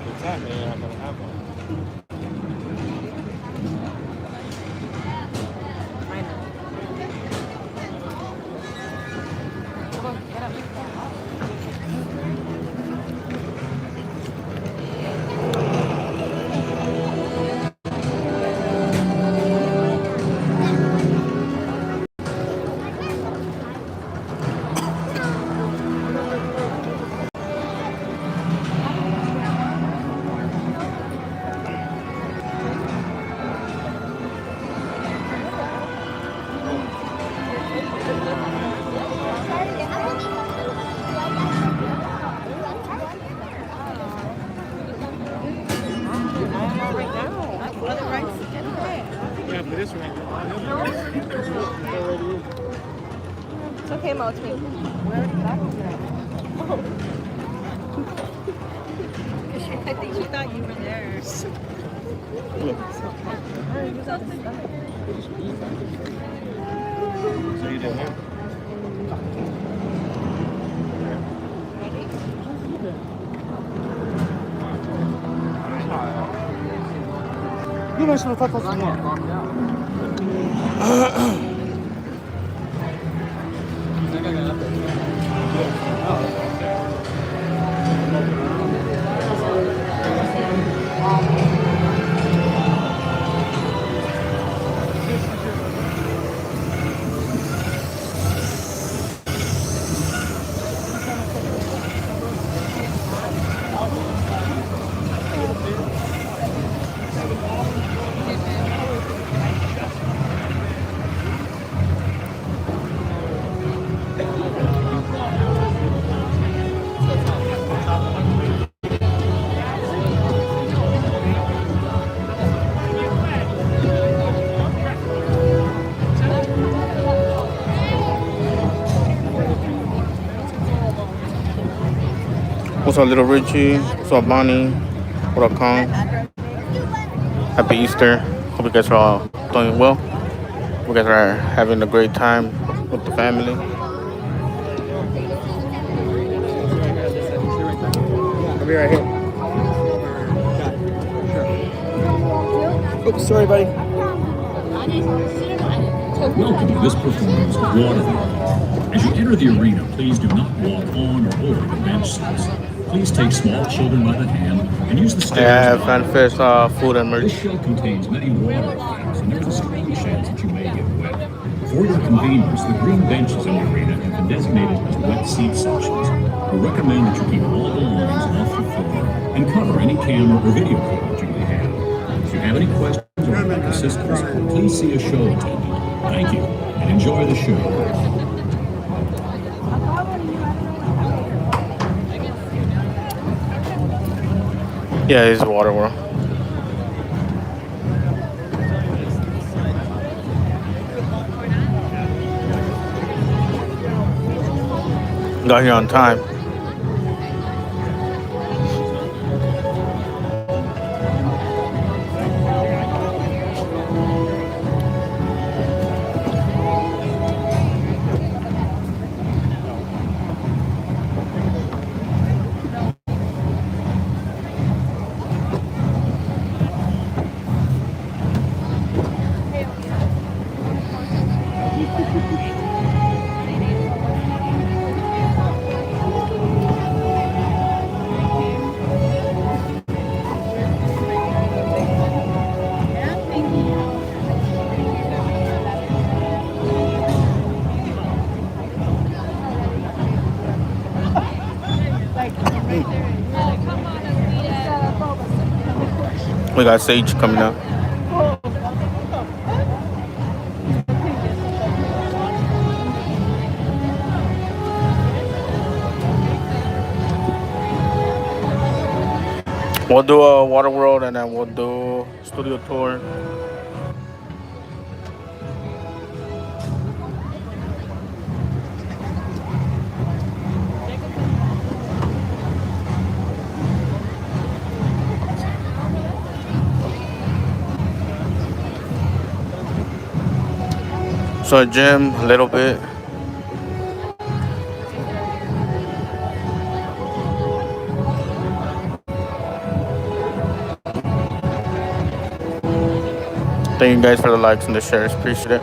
Exactly, you're not gonna have one. I know. Come on, get up. Right now. Other rights. Yeah, but this right now. It's okay, Mo. It's me. We already got it. I think she thought you were there. So you doing here? 이거 신호 다 탔어. What's up, little Richie? What's up, Bonnie? What up, Kong? Happy Easter. Hope you guys are all doing well. You guys are having a great time with the family. I'll be right here. Oops, sorry, buddy. Welcome to this performance of WaterWorld. As you enter the arena, please do not walk on or over the bench seats. Please take small children by the hand and use the stairs. Yeah, FanFest food and merch. This show contains many water effects, and there is a strong chance that you may get wet. For your convenience, the green benches in the arena have been designated as wet seat sections. We recommend that you keep all belongings off the floor and cover any camera or video equipment you may have. If you have any questions or would like assistance, please see a show attendant. Thank you, and enjoy the show. Yeah, it's WaterWorld. Got here on time. We got Sage coming up. We'll do a WaterWorld and then we'll do studio tour. So a gym, a little bit. Thank you guys for the likes and the shares. Appreciate it.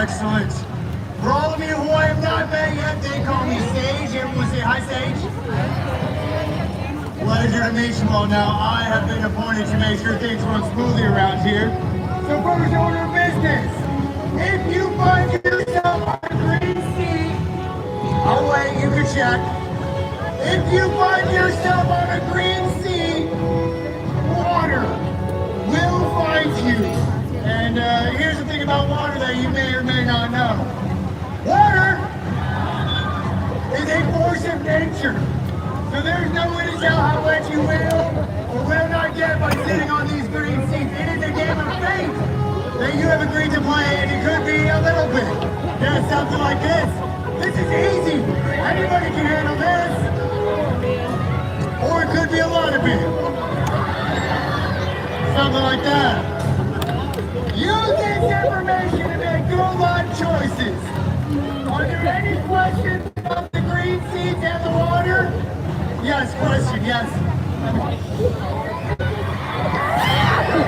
Excellent. For all of you who I have not met yet, they call me Sage. Everyone say hi, Sage. Pleasure to meet you all. Now, I have been appointed to make sure things run smoothly around here. So first order of business. If you find yourself on a green seat, I'll wait, you can check. If you find yourself on a green seat, water will find you. And here's the thing about water that you may or may not know. Water is a force of nature. So there's no way to tell how wet you will or will not get by sitting on these green seats. It is a game of fate that you have agreed to play, and it could be a little bit. Yeah, something like this. This is easy. Anybody can handle this. Or it could be a lot of it. Something like that. Use this information to make good life choices. Are there any questions about the green seats and the water? Yes, question, yes.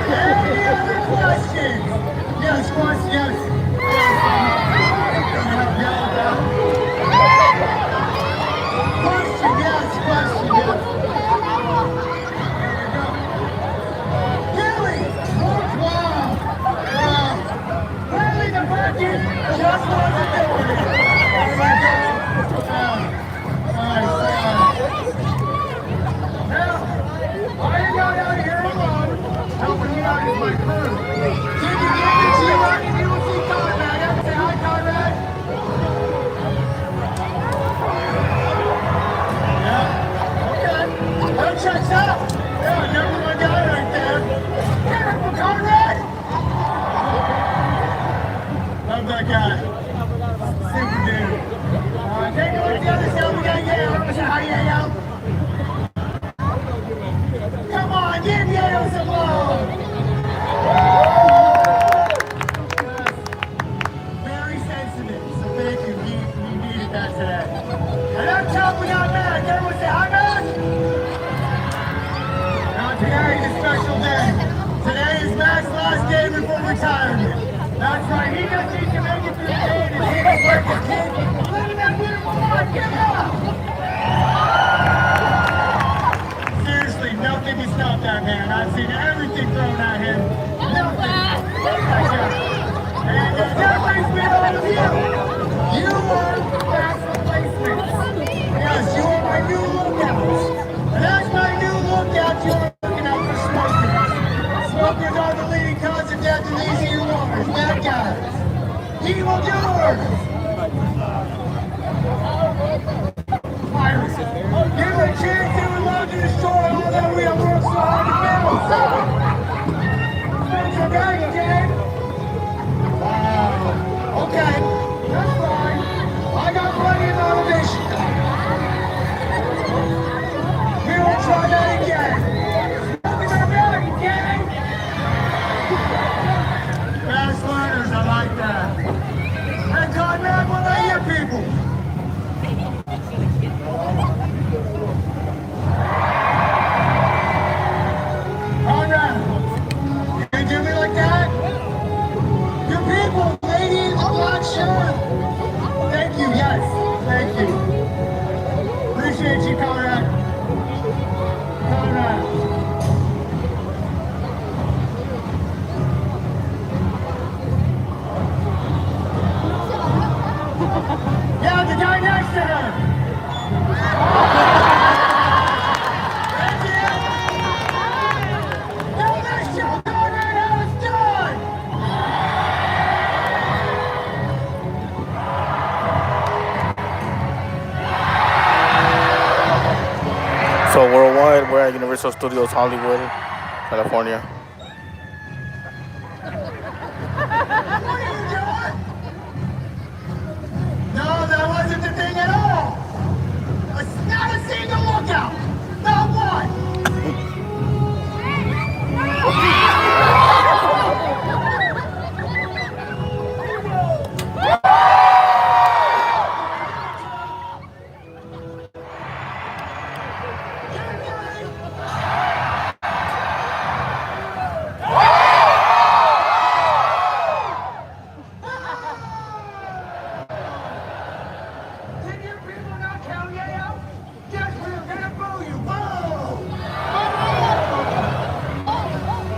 Any other questions? Yes, question, yes. Question, yes, question, yes. Really? Wow. Wow. today. And that's how we got back. Everyone say hi, man. Now today is a special day. Today is Mac's last day before retirement. That's right. He just needs to make it through the day and see his work as kid. Living that beautiful life. Give it up. Seriously, nothing can stop that man. I've seen everything thrown at him. Nothing. And that brings me on to you. You are Mac's replacements. Yes, you are my new lookouts. And as my new lookouts, you are looking out for smokers. Smokers are the leading cause of death in these here waters. Bad guys. Evildoers. Pirates. Give them a chance they would love to destroy all that we have worked so hard to build. Thanks for back again. Wow. Okay. That's fine. I got plenty of motivation. We will try that again. Smokers are back again. Fast learners, I like that. And God, man, what are you people? Conrad, you do me like that? Your people, lady in the black shirt. Thank you, yes, thank you. Appreciate you, Conrad. Conrad. Yeah, the guy next to her. Thank you. Now this show, Conrad, how it's done. So worldwide, we're at Universal Studios Hollywood, California. What are you doing? No, that wasn't the thing at all. Not a single lookout. Not one. Did you people not count yet out? Guess we're gonna boo you. Boo!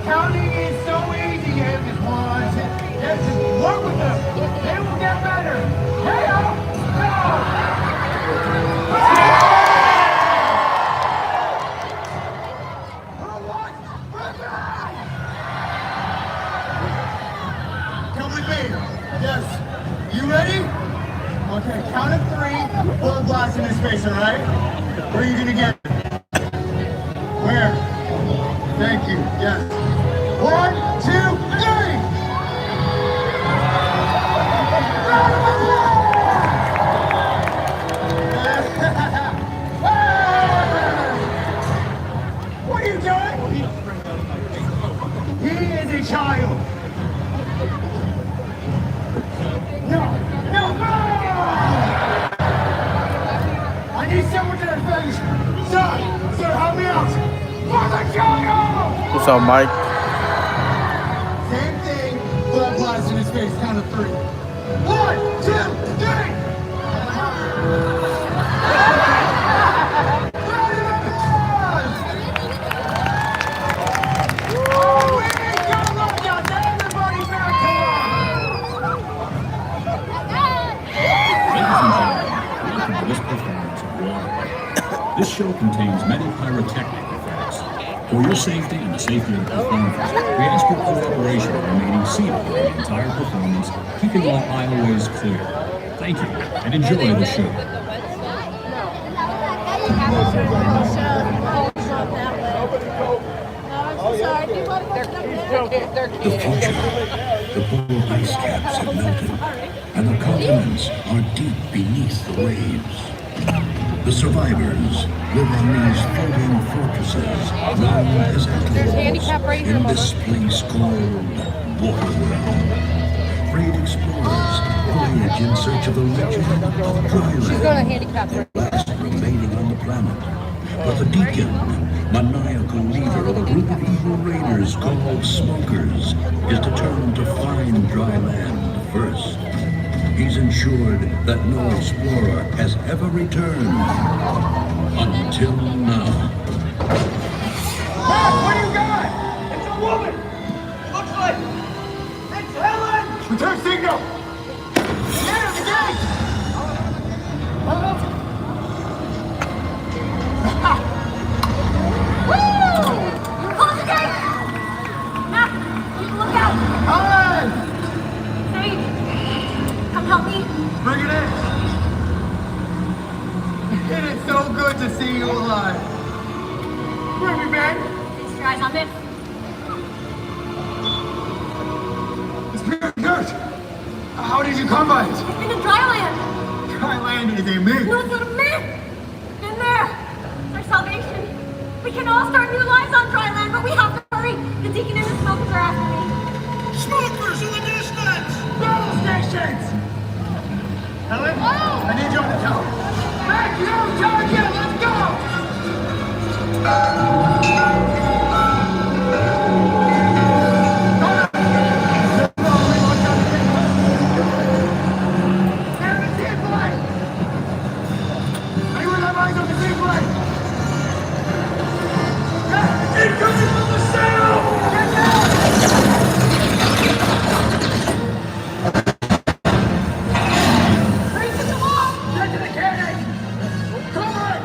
Counting is so easy, yeah, just 1, 2. Yes, just work with them. They will get better. Yeah, go! Who wants revenge? Come with me. Yes. You ready? Okay, count of 3. Pull a blast in his face, all right? Where are you gonna get it? Where? Thank you. Yes. 1, 2, 3. Round of applause! What are you doing? He is a child. No! No! No! I need someone to the face. Sir, help me out. For the child! What's up, Mike? Same thing, blood blast in his face, count of 3. 1, 2, 3! Round of applause! Oh, we need your lookouts! Everybody back to Ladies and gentlemen, welcome to this performance of WaterWorld. This show contains many pyrotechnic effects. For your safety and the safety of the performers, we ask your cooperation in remaining seated for the entire performance, keeping all aisleways clear. Thank you, and enjoy the show. The future, the polar ice caps have melted, and the continents are deep beneath the waves. The survivors live on these floating fortresses known as atolls in this place called WaterWorld. unafraid explorers voyage in search of the legend of dryland. She's going to handicap her. Last remaining on the planet. But the Deacon, maniacal leader of a group of evil raiders called Smokers, is determined to find dry land first. He's ensured that no explorer has ever returned until now. Hey, what do you got? It's a woman! It looks like it's Helen! Return signal! Get her, the gate! Look out! Helen! Sage, come help me. Bring it in! It is so good to see you alive. Where have you been? Fix your eyes on this. It's pure dirt! How did you come by it? It's in the dry land. Dry land is a myth. No, it's not a myth. In there. It's our salvation. We can all start new lives on dry land, but we have to hurry. The Deacon and the Smokers are after me. Smokers in the distance! Battle stations! Helen, I need you on the tower. Thank you, target! Let's Anyone have eyes on the green flag? Incoming from the south! Get down! Race to the wall! Get to the cannon! Cover it!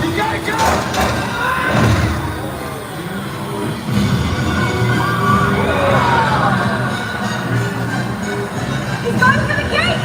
You gotta go! He's going for the gate.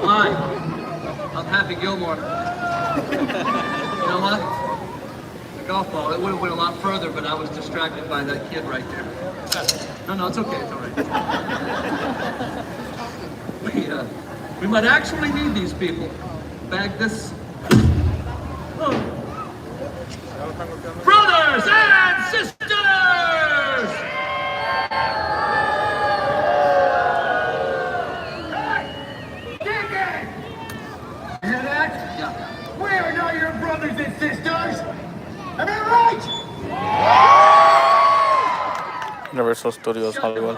Hi, I'm Happy Gilmore. You know what? The golf ball, it would have went a lot further, but I was distracted by that kid right there. No, it's okay, it's all right. we might actually need these people. Bag this. Oh. Brothers and sisters! You hear that? Yeah. We are not your brothers and sisters! Am I right? Universal Studios Hollywood.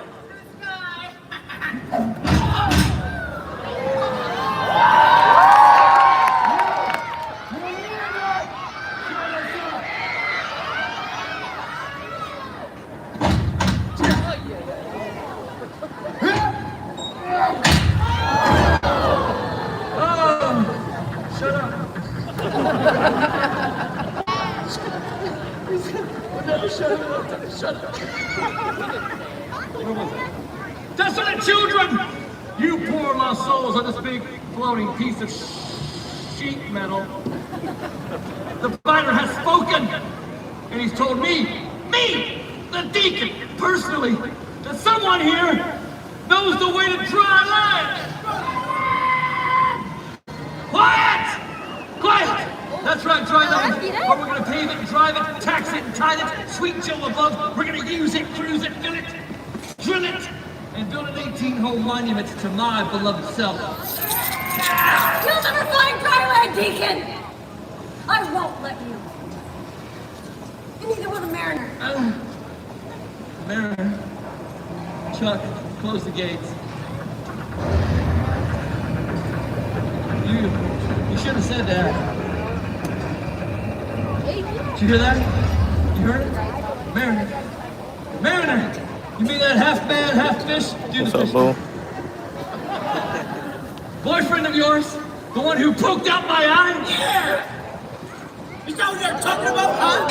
Desolate children! You poor lost souls on this big floating piece of sheet metal. The fighter has spoken! And he's told me, the deacon, personally, that someone here knows the way to dry land! Quiet! Quiet! That's right, dry land. But we're gonna pave it, drive it, tax it, tide it, sweet chill above. We're gonna use it, cruise it, fill it, drill it, and build an 18-hole monument to my beloved self. You'll never find dry land, Deacon! I won't let you. And neither will the Mariner. Mariner. Chuck, close the gates. You should have said that. Did you hear that? You heard it? Mariner. Mariner! You mean that half man, half fish? What's up, boo? Boyfriend of yours? The one who poked out my eye? Yeah! Is that what you're talking about, huh?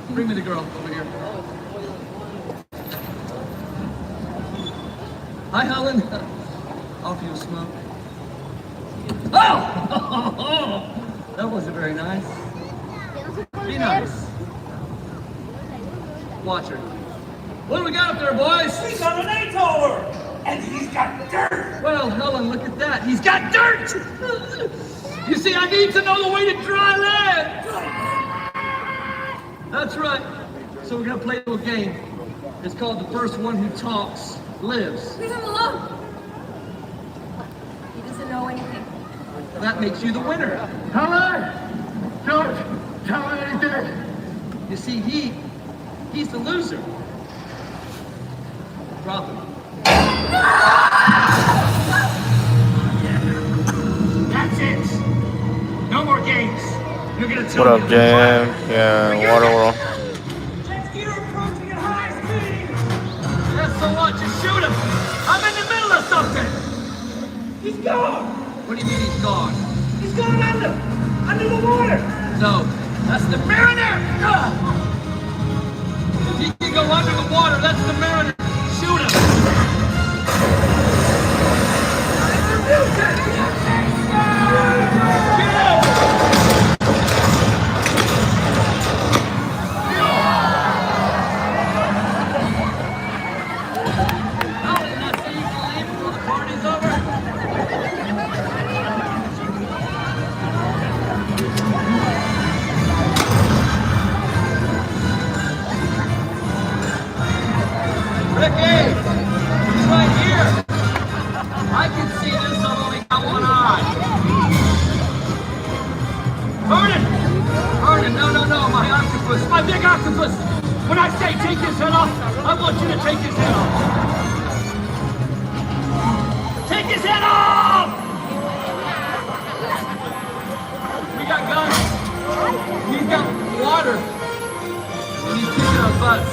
Bring me the girl over here. Hi, Helen. Offer you a smoke. Oh! That wasn't very nice. Be nice. Watch her. What do we got up there, boys? We got an 8-holer! And he's got dirt! Well, Helen, look at that. He's got dirt! You see, I need to know the way to dry land! That's right. So we're gonna play a little game. It's called The First One Who Talks Lives. Leave him alone. He doesn't know anything. That makes you the winner. Helen! Don't tell me anything! You see, he's the loser. Drop him. That's it! No more games! You're gonna tell What me up, Jam? Yeah, WaterWorld. Jet skier approaching at high speed! That's so what? Just shoot him. I'm in the middle of something. He's gone! What do you mean he's gone? He's gone under the water! No, that's the Mariner. If he can go under the water, that's the Mariner. Shoot him. My big octopus! When I say take his head off, I want you to take his head off! Take his head off! We got guns. We've got water. And he's kicking our butts.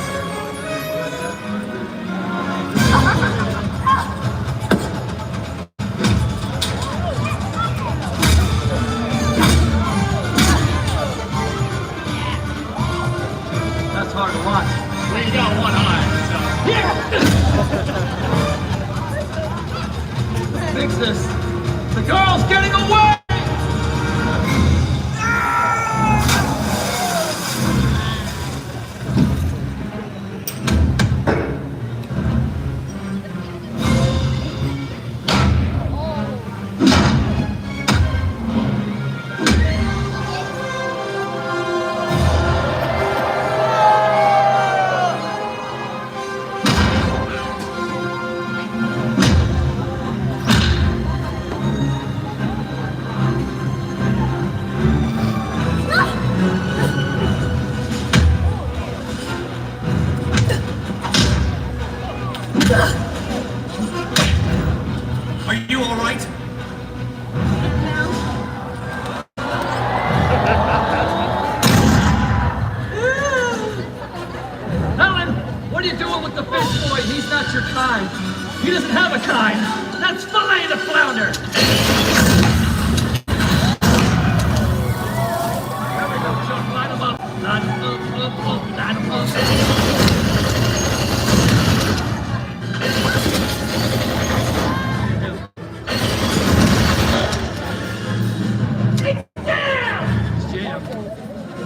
That's hard to watch. Well, you got one eye, so. Yeah! Fix this. The girl's getting away! Are you all right? Helen, what are you doing with the fish boy? He's not your kind. He doesn't have a kind. That's fillet the flounder. There we go, Chuck. Line him up. Line him up, line him up.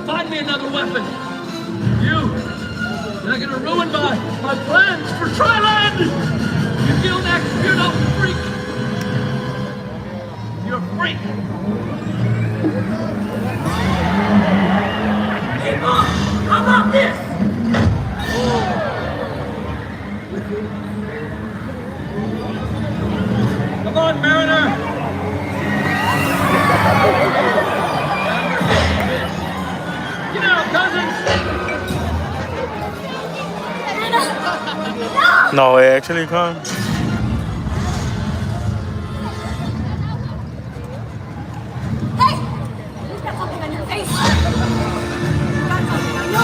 Find me another weapon. You're gonna ruin my plans for Tryland! You feel next, you know, freak! You're a freak! Hey, Mom! How about this? Come on, Mariner! Get out, cousins! No, it actually comes. Hey! You've got something on your face! You've got something on your...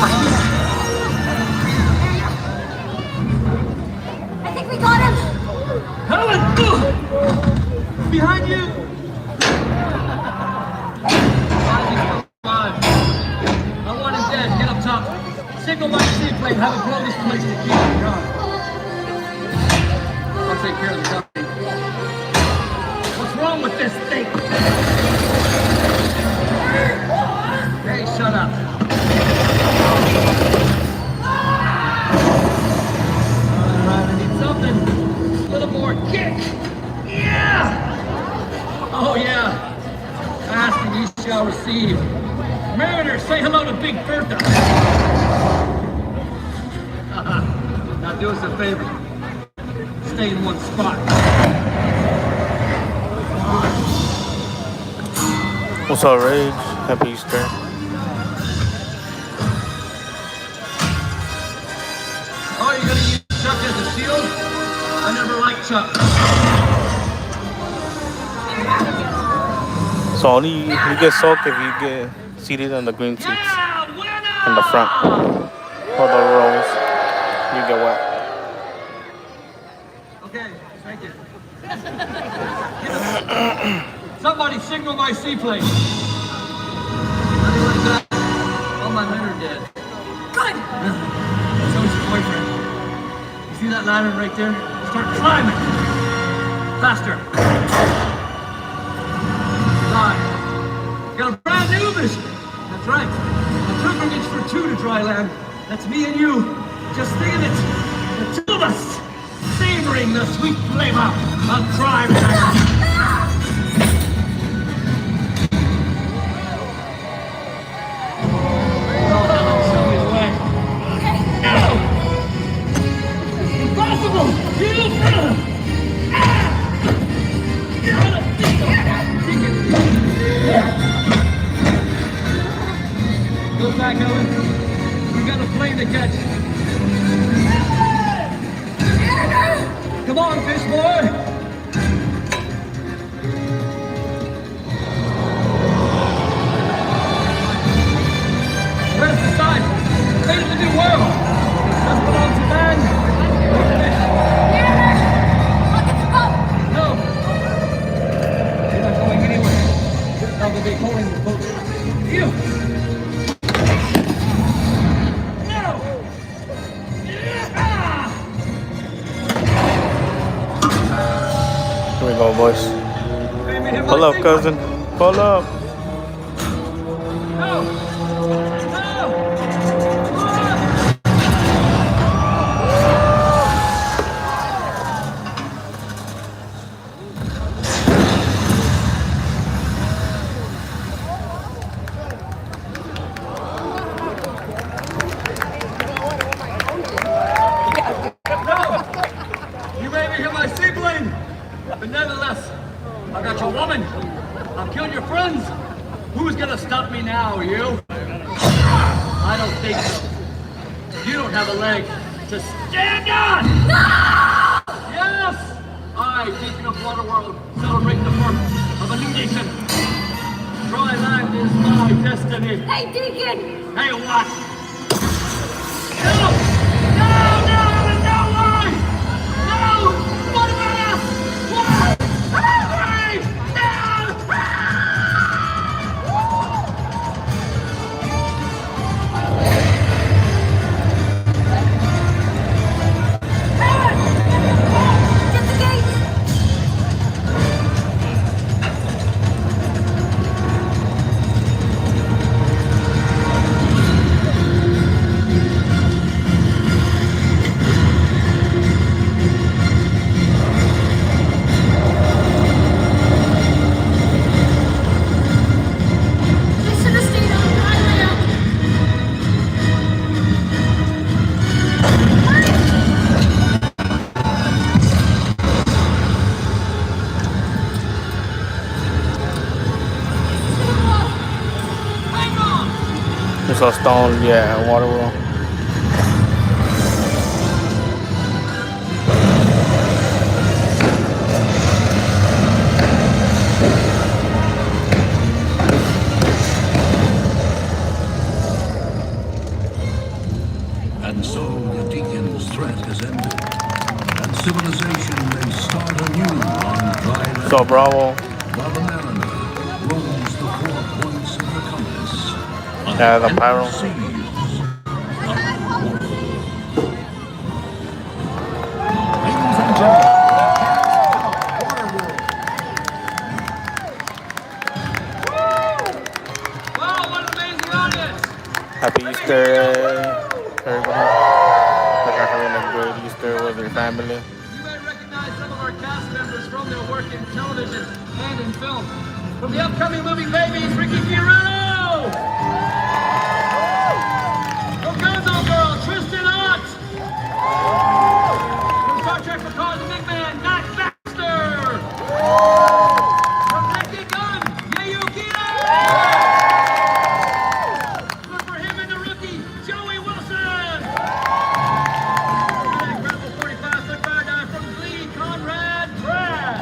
I think we got him! Helen! Behind you! I want him dead. Get up top. Signal my seaplane. Have it blow this place to keep him gone. I'll take care of the company. What's wrong with this thing? Hey, shut up. Alright, I need something. A little more kick. Yeah! Oh, yeah. Ask and you shall receive. Mariner, say hello to Big Bertha. Now do us a favor. Stay in one spot. What's up, Rage? Happy Easter. Oh, you're gonna use Chuck as a shield? I never liked Chuck. So only you get soaked if you get seated on the green seats in the front. For the rows, you get wet. Okay, thank you. Somebody signal my seaplane. All my men are dead. Good! So is your boyfriend. You see that ladder right there? Start climbing! Faster! Live. Got a brand new mission! That's right. A pilgrimage for two to dry land. That's me and you. Just think of it. The two of us savoring the sweet flavor of dry land. Impossible! Go back, Ellen. You got a plane to catch. Come on, fish boy! Where's the sign? Fate of the New World! Doesn't belong to man or fish. Look at the boat! No! You're not going anywhere. I'll be holding the boat. You! No! Here we go, boys. Pull up, cousin. Pull up. No! I got your woman. I've killed your friends. Who's gonna stop me now, you? I don't think so. You don't have a leg to stand on! No! Yes! I, Deacon of WaterWorld, celebrating the birth of a new nation. Dryland is my destiny. Hey, Deacon! Hey, what? No! No! No! No way! No! What about us? What? Hurry! No! Get the gates! They should have stayed on the island. Hang on! It's a stone, yeah, WaterWorld. And so the Deacon's threat has ended, and civilization may start anew on dry land. So Bravo, While the mariner roams the 4 points of the compass. On yeah, the the pyro. seas of water. Ladies and gentlemen, Wow, what an amazing audience! Happy Easter, everybody. Hope you're having a great Easter with your family. You may recognize some of our cast members from their work in television and in film. From the upcoming movie Babies, Ricky Fierro! From Gonzo Girl, Tristan Ott! From Star Trek for Cars and Big Man, Matt Baxter! From Naked Gun, 𝐤𝐤𝐞𝐞! Look for him and the rookie, Joey Wilson! An incredible 45-foot paradigm from Glee, Conrad Pratt!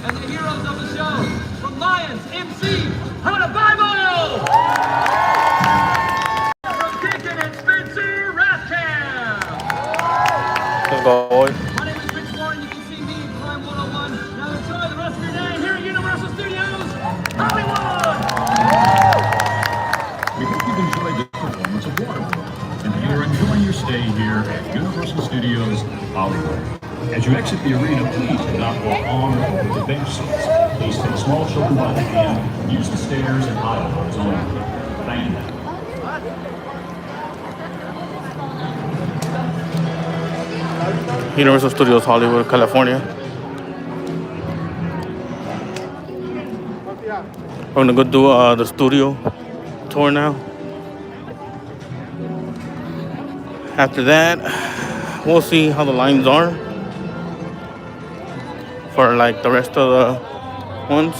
And the heroes of the show, from Lions, MC, Hannah Bible! From Deacon and Spencer Rathcam! Let's go, boys. My name is Rich Warren. You can see me in Crime 101. Now enjoy the rest of your day here at Universal Studios Hollywood! we hope you've enjoyed this performance of WaterWorld, and that you're enjoying your stay here at Universal Studios Hollywood. As you exit the arena, please do not walk on or over the bench seats. Please take small children by the hand, use the stairs and aisles only. Thank you. Universal Studios Hollywood, California. We're gonna go do the studio tour now. After that, we'll see how the lines are for like the rest of the ones.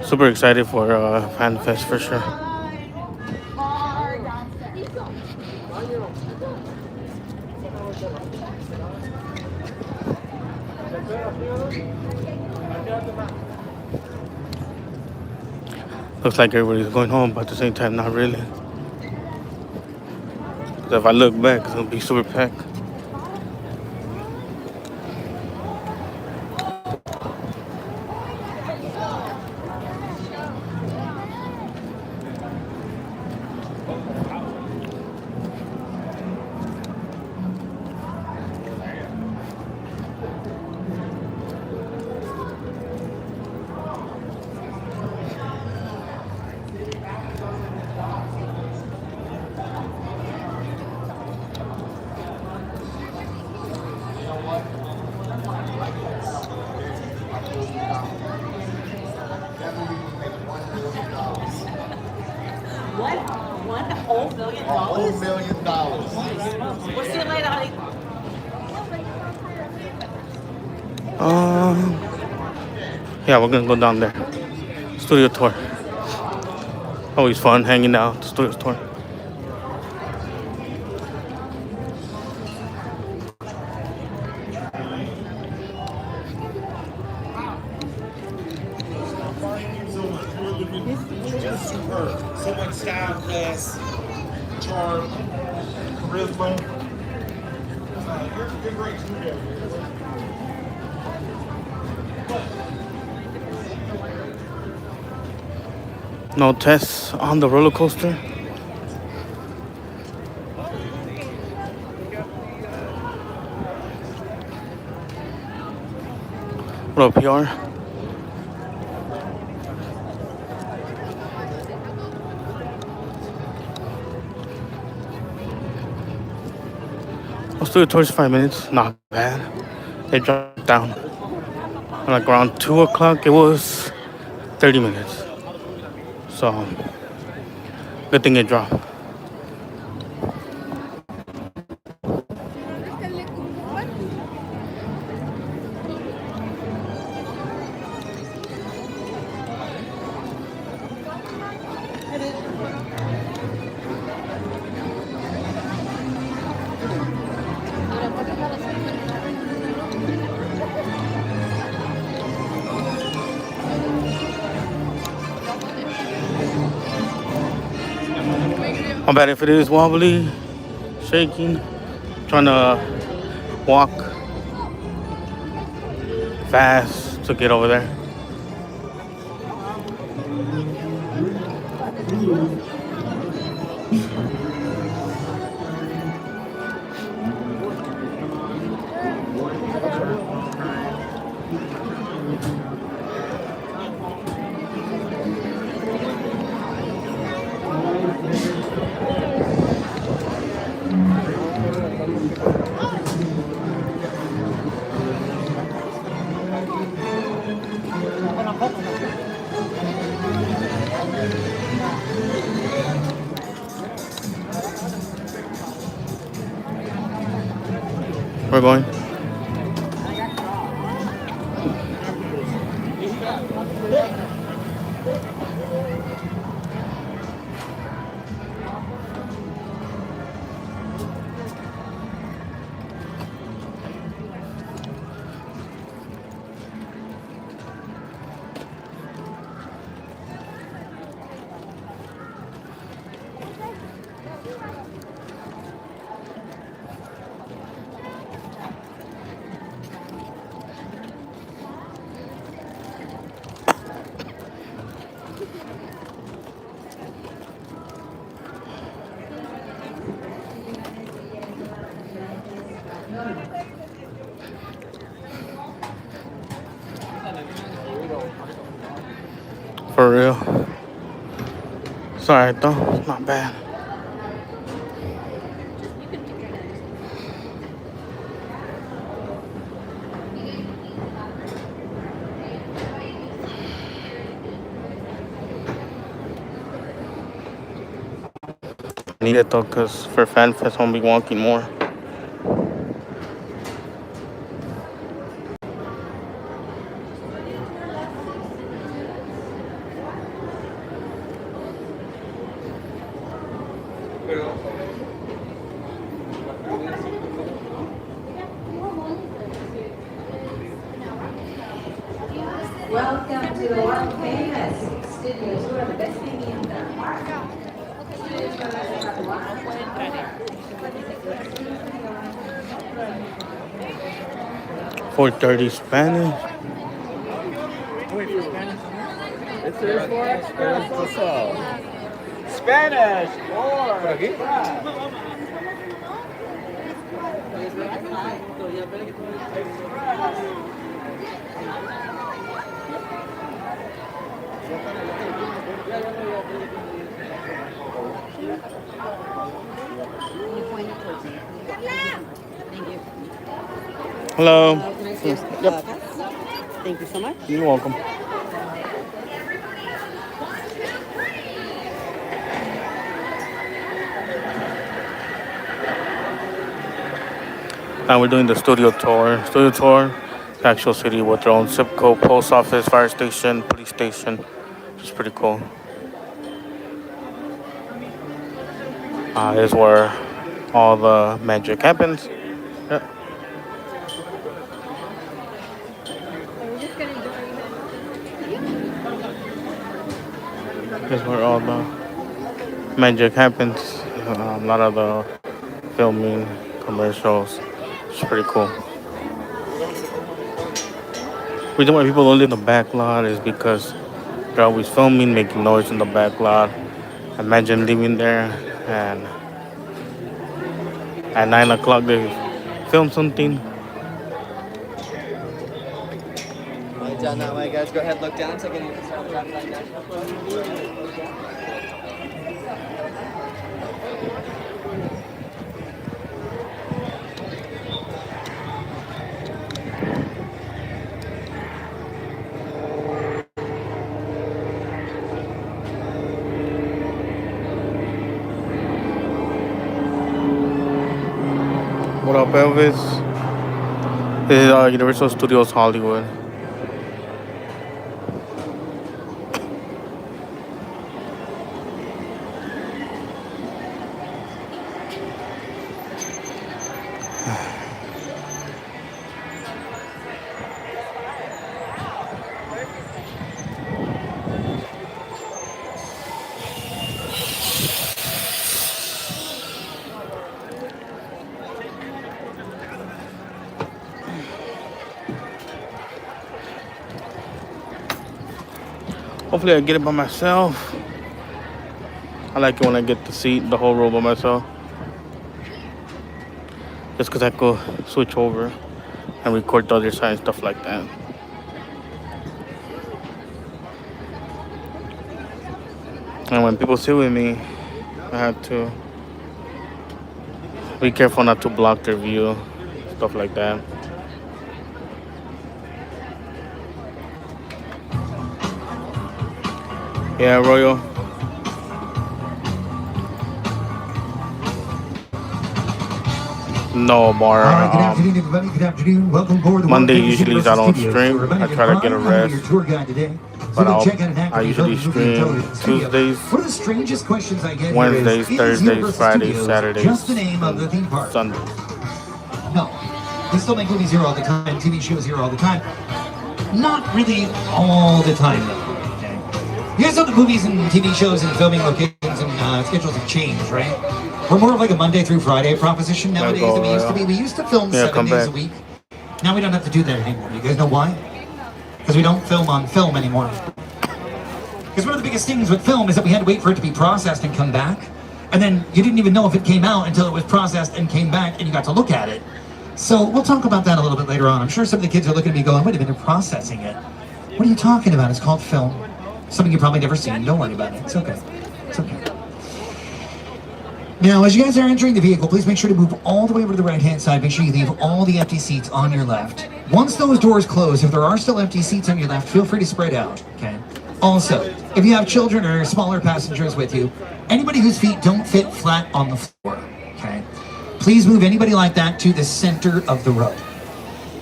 Super excited for Fan Fest for sure. Looks like everybody's going home, but at the same time, not really. 'Cause if I look back, it'll be super packed. $1 million? $1 million. We'll see you later, honey. Yeah, we're gonna go down there. Studio tour. Always fun hanging out. The studio tour. Pass, Charm, Rizzler. You're great too there. No tests on the roller coaster. What up, PR? Let's do it towards 5 minutes. Not bad. It dropped down. Like around 2 o'clock, it was 30 minutes. So, good thing it dropped. My bad if it is wobbly, shaking, trying to walk fast to get over there. We're going. For real. Sorry though, not bad. I need it though, cause for FanFest I'm gonna be walking more. Welcome to the world famous studios. Who are the best thing in the park? Studios for us to have one. 4:30 Spanish. This is for Spanish or Hello. Yep. Thank you so much. You're welcome. Now we're doing the studio tour. The actual city with their own zip code, post office, fire station, police station. Which is pretty cool. This is where all the magic happens. Yeah. This is where all the magic happens. A lot of the filming, commercials. It's pretty cool. The reason why people don't leave the back lot is because they're always filming, making noise in the back lot. Imagine leaving there and at 9 o'clock they film something. Right down that way, guys. Go ahead, look down. Take any What up, Elvis? This is Universal Studios Hollywood. Hopefully I get it by myself. I like it when I get the seat, the whole row by myself. Just because I could switch over and record the other side and stuff like that. And when people sit with me, I have to be careful not to block their view, stuff like that. Yeah, Royal. No, Bar. All right, good afternoon, everybody. Good afternoon. Welcome aboard the Monday World Famous usually I don't Studios. stream. So I try to get a I'm rest. your tour guide today. But So check out an I active usually movie and stream television studio. Tuesdays, One of the strangest questions I get Wednesdays, here is Thursdays, Universal Fridays, Studios Saturdays, just the name of the theme park? Sunday. No. They still make movies here all the time, TV shows here all the time. Not really all the time, though. Okay. You guys know the movies and TV shows and filming locations and schedules have changed, right? We're more of like a Monday through Friday proposition nowadays than we used to be. We used to film 7 days a week. Now we don't have to do that anymore. You guys know why? Because we don't film on film anymore. Because one of the biggest things with film is that we had to wait for it to be processed and come back. And then you didn't even know if it came out until it was processed and came back and you got to look at it. So we'll talk about that a little bit later on. I'm sure some of the kids are looking at me going, wait a minute, processing it. What are you talking about? It's called film. Something you've probably never seen. Don't worry about it. It's okay. It's okay. Now, as you guys are entering the vehicle, please make sure to move all the way over to the right-hand side. Make sure you leave all the empty seats on your left. Once those doors close, if there are still empty seats on your left, feel free to spread out, okay? Also, if you have children or smaller passengers with you, anybody whose feet don't fit flat on the floor, okay? Please move anybody like that to the center of the row.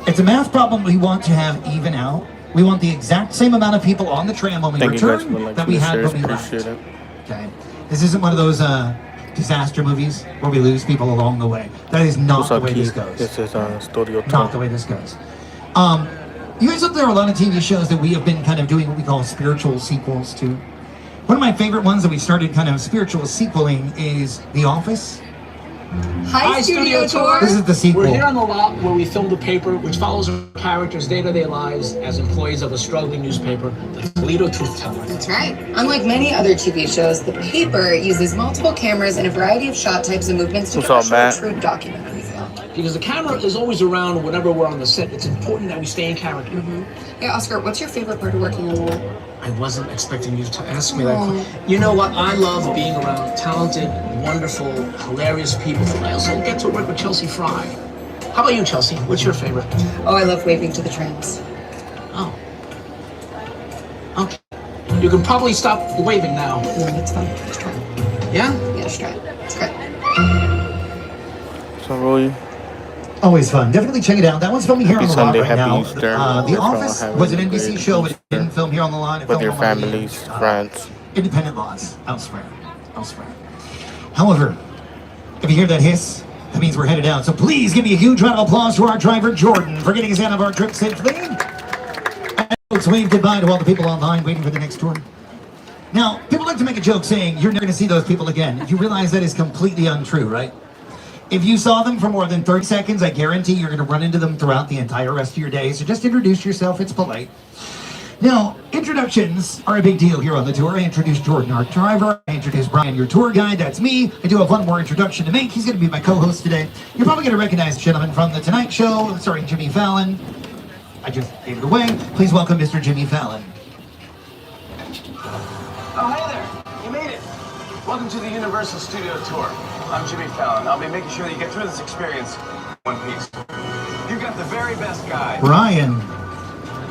It's a math problem we want to have even out. We want the exact same amount of people on the tram when we return that we had when we left. Okay? This isn't one of those disaster movies where we lose people along the way. That is not the way this goes. This is Studio not the way this goes. You guys know there are a lot of TV shows that we have been kind of doing what we call spiritual sequels to. One of my favorite ones that we started kind of spiritual sequeling is The Office. Hi, Studio Tour. This is the sequel. We're here on the lot where we filmed a paper which follows our characters' day-to-day lives as employees of a struggling newspaper, the Toledo Truth Teller. That's right. Unlike many other TV shows, the paper uses multiple cameras and a variety of shot types and movements to capture a true documentary feel. Because the camera is always around whenever we're on the set. It's important that we stay in character. Hey, Oscar, what's your favorite part of working on the lot? I wasn't expecting you to ask me that. You know what? I love being around talented, wonderful, hilarious people. I also get to work with Chelsea Fry. How about you, Chelsea? What's your favorite? Oh, I love waving to the trams. Oh. Okay. You can probably stop the waving now. No, that's fine. Just try it. Yeah? Yeah, just try it. It's great. So, Roy. Always fun. Definitely check it out. That one's filming here on the lot right now. Easter. The Office was an NBC show, but it didn't film here on the lot. It with filmed your on one of the, families, friends. Independent lots elsewhere. However, if you hear that hiss, that means we're headed out. So please give me a huge round of applause to our driver, Jordan, for getting us out of our trip safely. And folks, wave goodbye to all the people online waiting for the next tour. Now, people like to make a joke saying, you're never going to see those people again. You realize that is completely untrue, right? If you saw them for more than 30 seconds, I guarantee you're going to run into them throughout the entire rest of your day. So just introduce yourself. It's polite. Now, introductions are a big deal here on the tour. I introduced Jordan, our driver. I introduced Brian, your tour guide. That's me. I do have one more introduction to make. He's going to be my co-host today. You're probably going to recognize the gentleman from The Tonight Show, starring Jimmy Fallon. I just gave it away. Please welcome Mr. Jimmy Fallon. Oh, hey there. You made it. Welcome to the Universal Studio Tour. I'm Jimmy Fallon. I'll be making sure that you get through this experience in one piece. You've got the very best guide. Brian.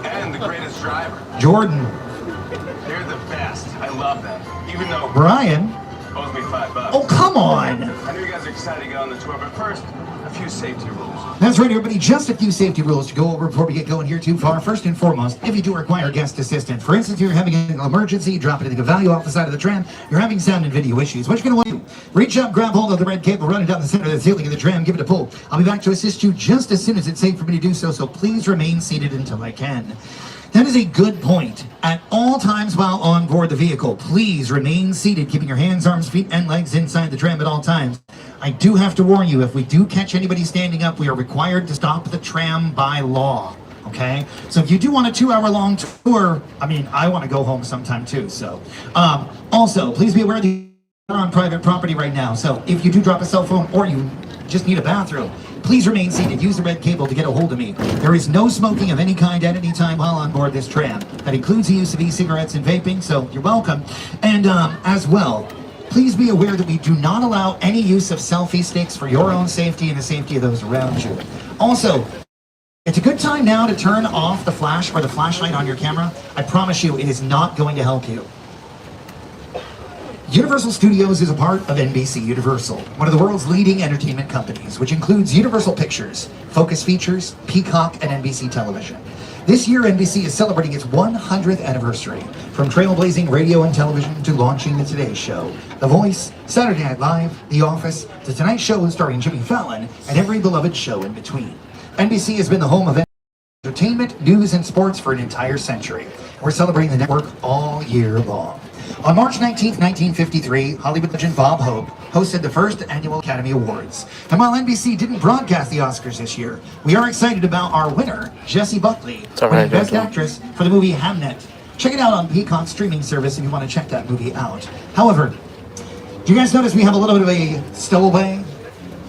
And the greatest driver. Jordan. They're the best. I love them. Even though Brian owes me $5. Oh, come on. I know you guys are excited to get on the tour, but first, a few safety rules. That's right, everybody. Just a few safety rules to go over before we get going here too far. First and foremost, if you do require guest assistance, for instance, you're having an emergency, drop anything of value off the side of the tram, you're having sound and video issues, what you're going to want to do, reach up, grab hold of the red cable, run it down the center of the ceiling of the tram, give it a pull. I'll be back to assist you just as soon as it's safe for me to do so, so please remain seated until I can. That is a good point. At all times while on board the vehicle, please remain seated, keeping your hands, arms, feet, and legs inside the tram at all times. I do have to warn you, if we do catch anybody standing up, we are required to stop the tram by law, okay? So if you do want a 2-hour-long tour, I mean, I want to go home sometime too, so. Also, please be aware that you're on private property right now, so if you do drop a cell phone or you just need a bathroom, please remain seated. Use the red cable to get a hold of me. There is no smoking of any kind at any time while on board this tram. That includes the use of e-cigarettes and vaping, so you're welcome. And as well, please be aware that we do not allow any use of selfie sticks for your own safety and the safety of those around you. Also, it's a good time now to turn off the flash or the flashlight on your camera. I promise you, it is not going to help you. Universal Studios is a part of NBC Universal, one of the world's leading entertainment companies, which includes Universal Pictures, Focus Features, Peacock, and NBC Television. This year, NBC is celebrating its 100th anniversary, from trailblazing radio and television to launching The Today Show, The Voice, Saturday Night Live, The Office, The Tonight Show starring Jimmy Fallon, and every beloved show in between. NBC has been the home of entertainment, news, and sports for an entire century. We're celebrating the network all year long. On March 19th, 1953, Hollywood legend Bob Hope hosted the first annual Academy Awards. And while NBC didn't broadcast the Oscars this year, we are excited about our winner, Jessie Buckley, winning Best Actress for the movie Hamnet. Check it out on Peacock's streaming service if you want to check that movie out. However, do you guys notice we have a little bit of a stowaway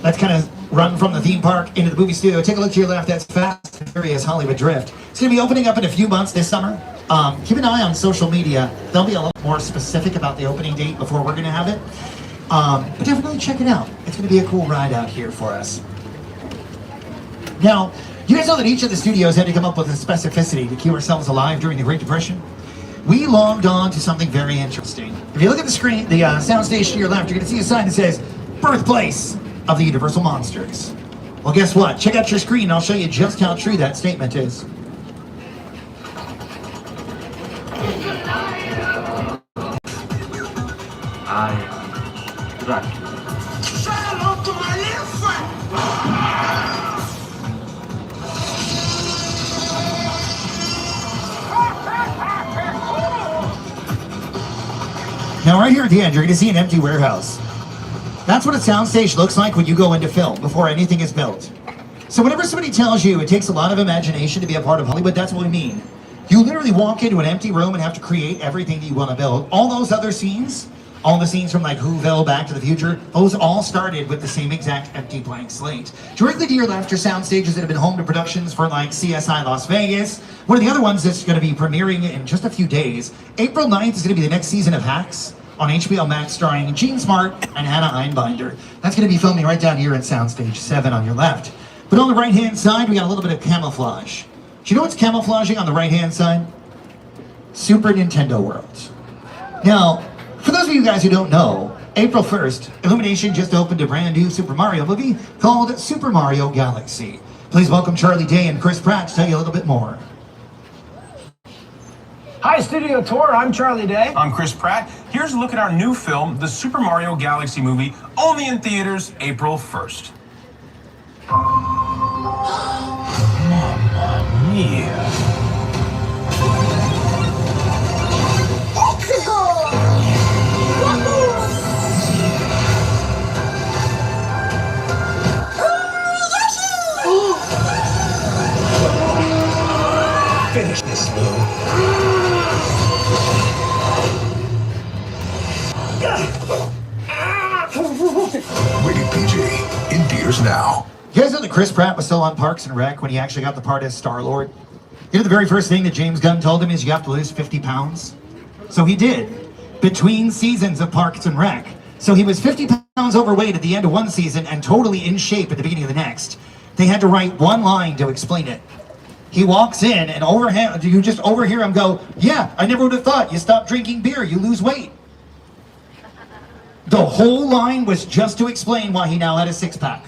that's kind of run from the theme park into the movie studio? Take a look to your left. That's Fast and Furious Hollywood Drift. It's going to be opening up in a few months this summer. Keep an eye on social media. They'll be a lot more specific about the opening date before we're going to have it. But definitely check it out. It's going to be a cool ride out here for us. Now, you guys know that each of the studios had to come up with a specificity to keep ourselves alive during the Great Depression? We logged on to something very interesting. If you look at the screen, the soundstage to your left, you're going to see a sign that says, Birthplace of the Universal Monsters. Well, guess what? Check out your screen and I'll show you just how true that statement is. I am Dracula. Say hello to my little friend! Now right here at the end, you're going to see an empty warehouse. That's what a soundstage looks like when you go into film, before anything is built. So whenever somebody tells you it takes a lot of imagination to be a part of Hollywood, that's what we mean. You literally walk into an empty room and have to create everything that you want to build. All those other scenes, all the scenes from like Whoville, Back to the Future, those all started with the same exact empty blank slate. Directly to your left are sound stages that have been home to productions for like CSI Las Vegas. One of the other ones that's going to be premiering in just a few days. April 9th is going to be the next season of Hacks on HBO Max, starring Gene Smart and Hannah Einbinder. That's going to be filming right down here at Soundstage 7 on your left. But on the right-hand side, we got a little bit of camouflage. Do you know what's camouflaging on the right-hand side? Super Nintendo World. Now, for those of you guys who don't know, April 1st, Illumination just opened a brand new Super Mario movie called Super Mario Galaxy. Please welcome Charlie Day and Chris Pratt to tell you a little bit more. Hi, Studio Tour. I'm Charlie Day. I'm Chris Pratt. Here's a look at our new film, the Super Mario Galaxy movie, only in theaters April 1st. Mamma mia. 𝐥𝐤𝐤𝐞! theaters now. You guys know that Chris Pratt was still on Parks and Rec when he actually got the part as Star-Lord? You know the very first thing that James Gunn told him is you have to lose 50 pounds? So he did, between seasons of Parks and Rec. So he was 50 pounds overweight at the end of one season and totally in shape at the beginning of the next. They had to write one line to explain it. He walks in and you just overhear him go, yeah, I never would have thought. You stop drinking beer, you lose weight. The whole line was just to explain why he now had a six-pack.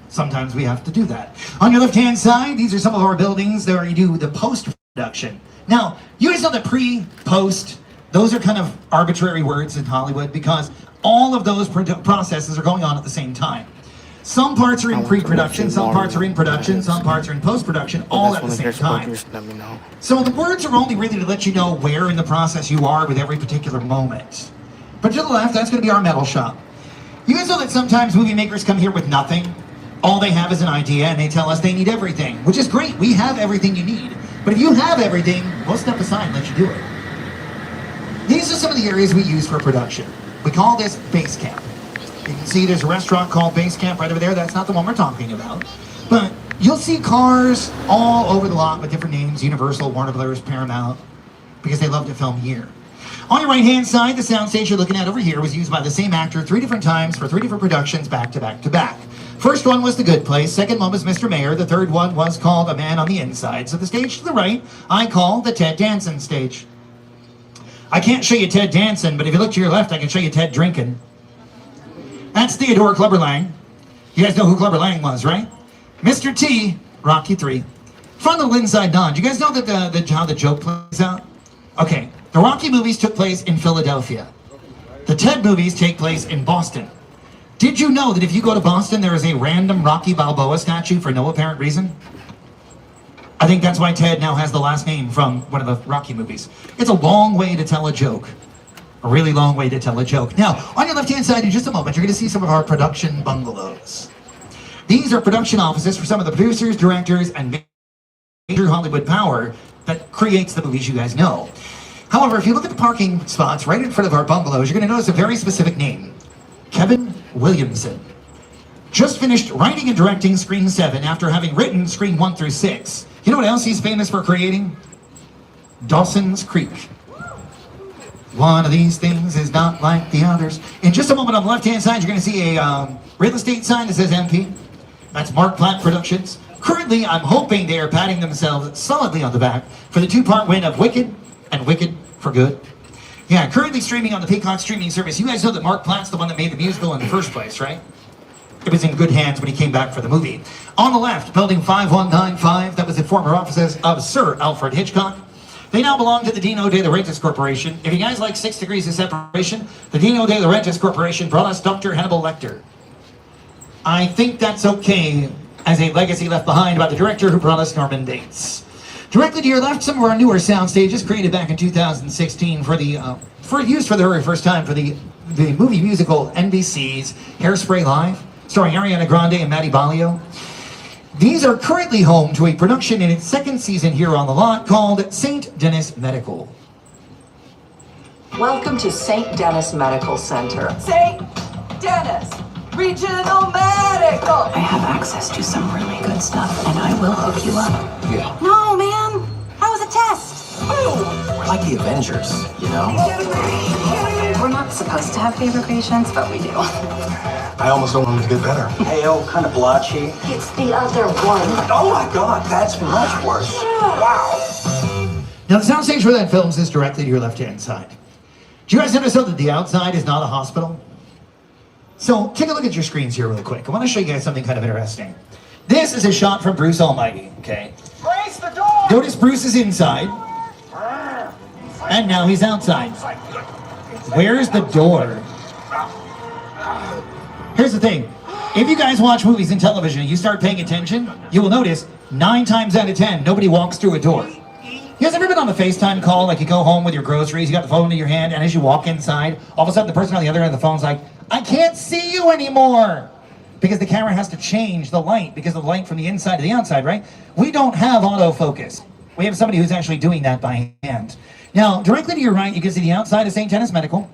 Sometimes we have to do that. On your left-hand side, these are some of our buildings where you do the post-production. Now, you guys know that pre, post, those are kind of arbitrary words in Hollywood because all of those processes are going on at the same time. Some parts are in pre-production, some parts are in production, some parts are in post-production, all at the same time. So the words are only really to let you know where in the process you are with every particular moment. But to the left, that's going to be our metal shop. You guys know that sometimes movie makers come here with nothing? All they have is an idea and they tell us they need everything, which is great. We have everything you need. But if you have everything, we'll step aside and let you do it. These are some of the areas we use for production. We call this base camp. You can see there's a restaurant called Base Camp right over there. That's not the one we're talking about. But you'll see cars all over the lot with different names, Universal, Warner Brothers, Paramount, because they love to film here. On your right-hand side, the soundstage you're looking at over here was used by the same actor 3 different times for 3 different productions back to back to back. First one was The Good Place, second one was Mr. Mayor, the third one was called A Man on the Inside. So the stage to the right, I call the Ted Danson stage. I can't show you Ted dancing, but if you look to your left, I can show you Ted drinking. That's Theodore Clubber Lang. You guys know who Clubber Lang was, right? Mr. T, Rocky 3. Fun little inside knowledge. You guys know that how the joke plays out? Okay, the Rocky movies took place in Philadelphia. The Ted movies take place in Boston. Did you know that if you go to Boston, there is a random Rocky Balboa statue for no apparent reason? I think that's why Ted now has the last name from one of the Rocky movies. It's a long way to tell a joke. A really long way to tell a joke. Now, on your left-hand side in just a moment, you're going to see some of our production bungalows. These are production offices for some of the producers, directors, and major Hollywood power that creates the movies you guys know. However, if you look at the parking spots right in front of our bungalows, you're going to notice a very specific name. Kevin Williamson. Just finished writing and directing Screen 7 after having written Screen 1 through 6. You know what else he's famous for creating? Dawson's Creek. One of these things is not like the others. In just a moment on the left-hand side, you're going to see a real estate sign that says MP. That's Mark Platt Productions. Currently, I'm hoping they are patting themselves solidly on the back for the 2-part win of Wicked and Wicked for Good. Yeah, currently streaming on the Peacock streaming service. You guys know that Mark Platt's the one that made the musical in the first place, right? It was in good hands when he came back for the movie. On the left, building 5195, that was the former offices of Sir Alfred Hitchcock. They now belong to the Dino de Laurentiis Corporation. If you guys like 6 Degrees of Separation, the Dino de Laurentiis Corporation brought us Dr. Hannibal Lecter. I think that's okay as a legacy left behind by the director who brought us Norman Bates. Directly to your left, some of our newer sound stages created back in 2016 for use for the very first time for the movie musical NBC's Hairspray Live, starring Ariana Grande and Maddie Ballio. These are currently home to a production in its 2nd season here on the lot called St. Denis Medical. Welcome to St. Denis Medical Center. St. Denis Regional Medical. I have access to some really good stuff, and I will hook you up. Yeah. No, man. That was a test. We're like the Avengers, you know? We're not supposed to have favorite patients, but we do. I almost don't want him to get better. Pale, kind of blotchy. It's the other one. Oh my God, that's much worse. Wow. Now the soundstage for that film is directly to your left-hand side. Do you guys notice though that the outside is not a hospital? So take a look at your screens here really quick. I want to show you guys something kind of interesting. This is a shot from Bruce Almighty, okay? Brace the door! Notice Bruce is inside. And now he's outside. Where's the door? Here's the thing. If you guys watch movies and television and you start paying attention, you will notice 9 times out of 10, nobody walks through a door. You guys ever been on a FaceTime call, like you go home with your groceries, you got the phone in your hand, and as you walk inside, all of a sudden the person on the other end of the phone's like, I can't see you anymore! Because the camera has to change the light, because of the light from the inside to the outside, right? We don't have autofocus. We have somebody who's actually doing that by hand. Now, directly to your right, you can see the outside of St. Denis Medical.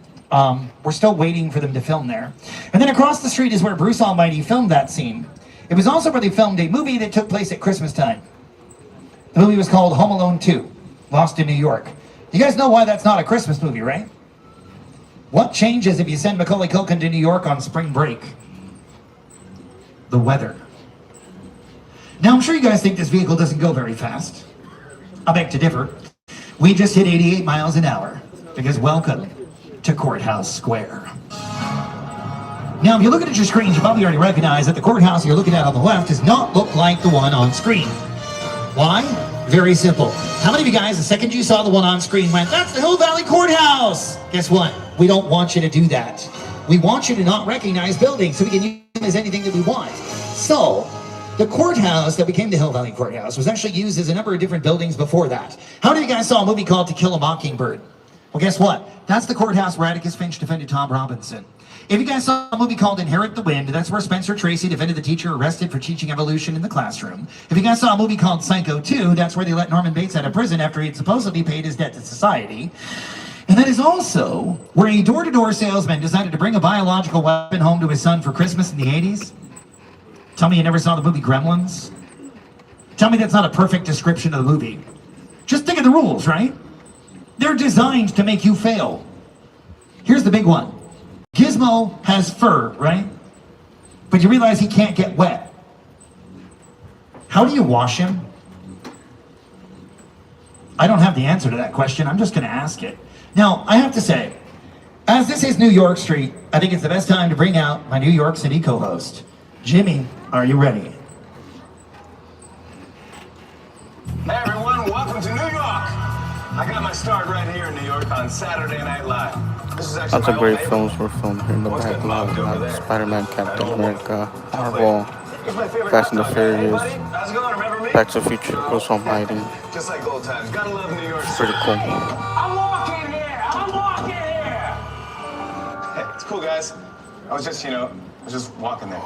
We're still waiting for them to film there. And then across the street is where Bruce Almighty filmed that scene. It was also where they filmed a movie that took place at Christmas time. The movie was called Home Alone 2, Lost in New York. You guys know why that's not a Christmas movie, right? What changes if you send Macaulay Culkin to New York on spring break? The weather. Now, I'm sure you guys think this vehicle doesn't go very fast. I beg to differ. We just hit 88 miles an hour because welcome to Courthouse Square. Now, if you're looking at your screens, you probably already recognize that the courthouse you're looking at on the left does not look like the one on screen. Why? Very simple. How many of you guys, the second you saw the one on screen, went, that's the Hill Valley Courthouse? Guess what? We don't want you to do that. We want you to not recognize buildings so we can use them as anything that we want. So, the courthouse that became the Hill Valley Courthouse was actually used as a number of different buildings before that. How many of you guys saw a movie called To Kill a Mockingbird? Well, guess what? That's the courthouse where Atticus Finch defended Tom Robinson. If you guys saw a movie called Inherit the Wind, that's where Spencer Tracy defended the teacher arrested for teaching evolution in the classroom. If you guys saw a movie called Psycho 2, that's where they let Norman Bates out of prison after he had supposedly paid his debt to society. And that is also where a door-to-door salesman decided to bring a biological weapon home to his son for Christmas in the 80s. Tell me you never saw the movie Gremlins? Tell me that's not a perfect description of the movie. Just think of the rules, right? They're designed to make you fail. Here's the big one. Gizmo has fur, right? But you realize he can't get wet. How do you wash him? I don't have the answer to that question. I'm just going to ask it. Now, I have to say, as this is New York Street, I think it's the best time to bring out my New York City co-host. Jimmy, are you ready? Hey everyone, welcome to New York! I got my start right here in New York on Saturday Night Live. This is actually Lots of great films were filmed here in the backlog. Like Spider-Man, Captain America, Marvel, Fast and the Furious, Back to the Future, Bruce Almighty. Just like old times. Gotta love New York. Pretty cool. I'm walking here! I'm walking here! Hey, it's cool, guys. I was just walking there.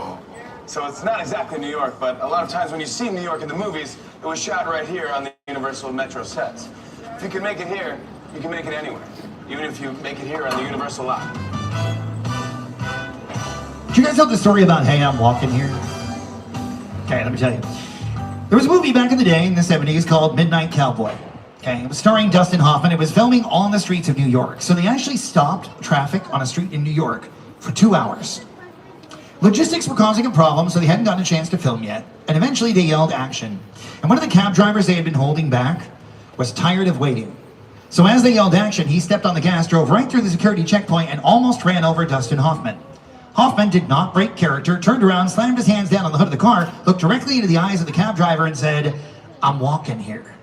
So it's not exactly New York, but a lot of times when you see New York in the movies, it was shot right here on the Universal Metro sets. If you can make it here, you can make it anywhere. Even if you make it here on the Universal lot. Do you guys know the story about Hey, I'm Walking Here? Okay, let me tell you. There was a movie back in the day in the 70s called Midnight Cowboy. Okay, it was starring Dustin Hoffman. It was filming on the streets of New York. So they actually stopped traffic on a street in New York for 2 hours. Logistics were causing a problem, so they hadn't gotten a chance to film yet. And eventually they yelled action. And one of the cab drivers they had been holding back was tired of waiting. So as they yelled action, he stepped on the gas, drove right through the security checkpoint, and almost ran over Dustin Hoffman. Hoffman did not break character, turned around, slammed his hands down on the hood of the car, looked directly into the eyes of the cab driver and said, I'm walking here.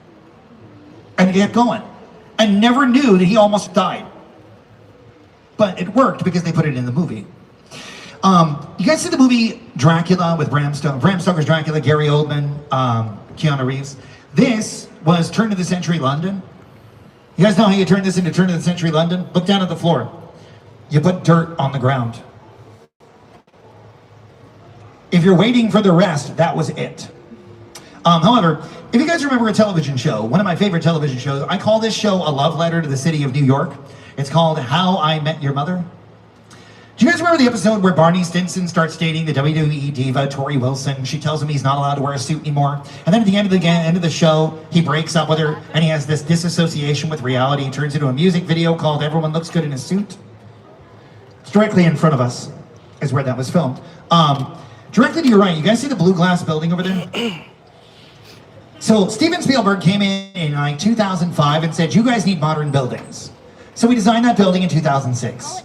And he kept going. And never knew that he almost died. But it worked because they put it in the movie. You guys see the movie Dracula with Bram Stoker's Dracula, Gary Oldman, Keanu Reeves? This was Turn of the Century London. You guys know how you turn this into Turn of the Century London? Look down at the floor. You put dirt on the ground. If you're waiting for the rest, that was it. However, if you guys remember a television show, one of my favorite television shows, I call this show a love letter to the city of New York. It's called How I Met Your Mother. Do you guys remember the episode where Barney Stinson starts dating the WWE diva Tori Wilson? She tells him he's not allowed to wear a suit anymore. And then at the end of the show, he breaks up with her and he has this disassociation with reality. He turns into a music video called Everyone Looks Good in a Suit. It's directly in front of us is where that was filmed. Directly to your right, you guys see the blue glass building over there? So Steven Spielberg came in like 2005 and said, you guys need modern buildings. So we designed that building in 2006.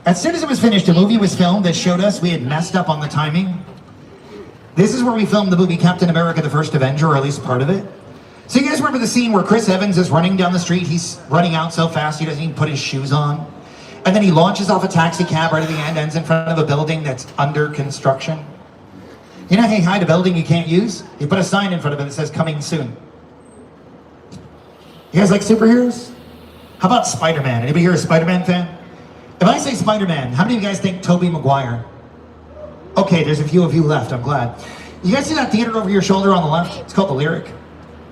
As soon as it was finished, a movie was filmed that showed us we had messed up on the timing. This is where we filmed the movie Captain America: The First Avenger, or at least part of it. So you guys remember the scene where Chris Evans is running down the street, he's running out so fast he doesn't even put his shoes on. And then he launches off a taxi cab right at the end, ends in front of a building that's under construction. You know how you hide a building you can't use? You put a sign in front of it that says coming soon. You guys like superheroes? How about Spider-Man? Anybody here a Spider-Man fan? If I say Spider-Man, how many of you guys think Tobey Maguire? Okay, there's a few of you left, I'm glad. You guys see that theater over your shoulder on the left? It's called The Lyric.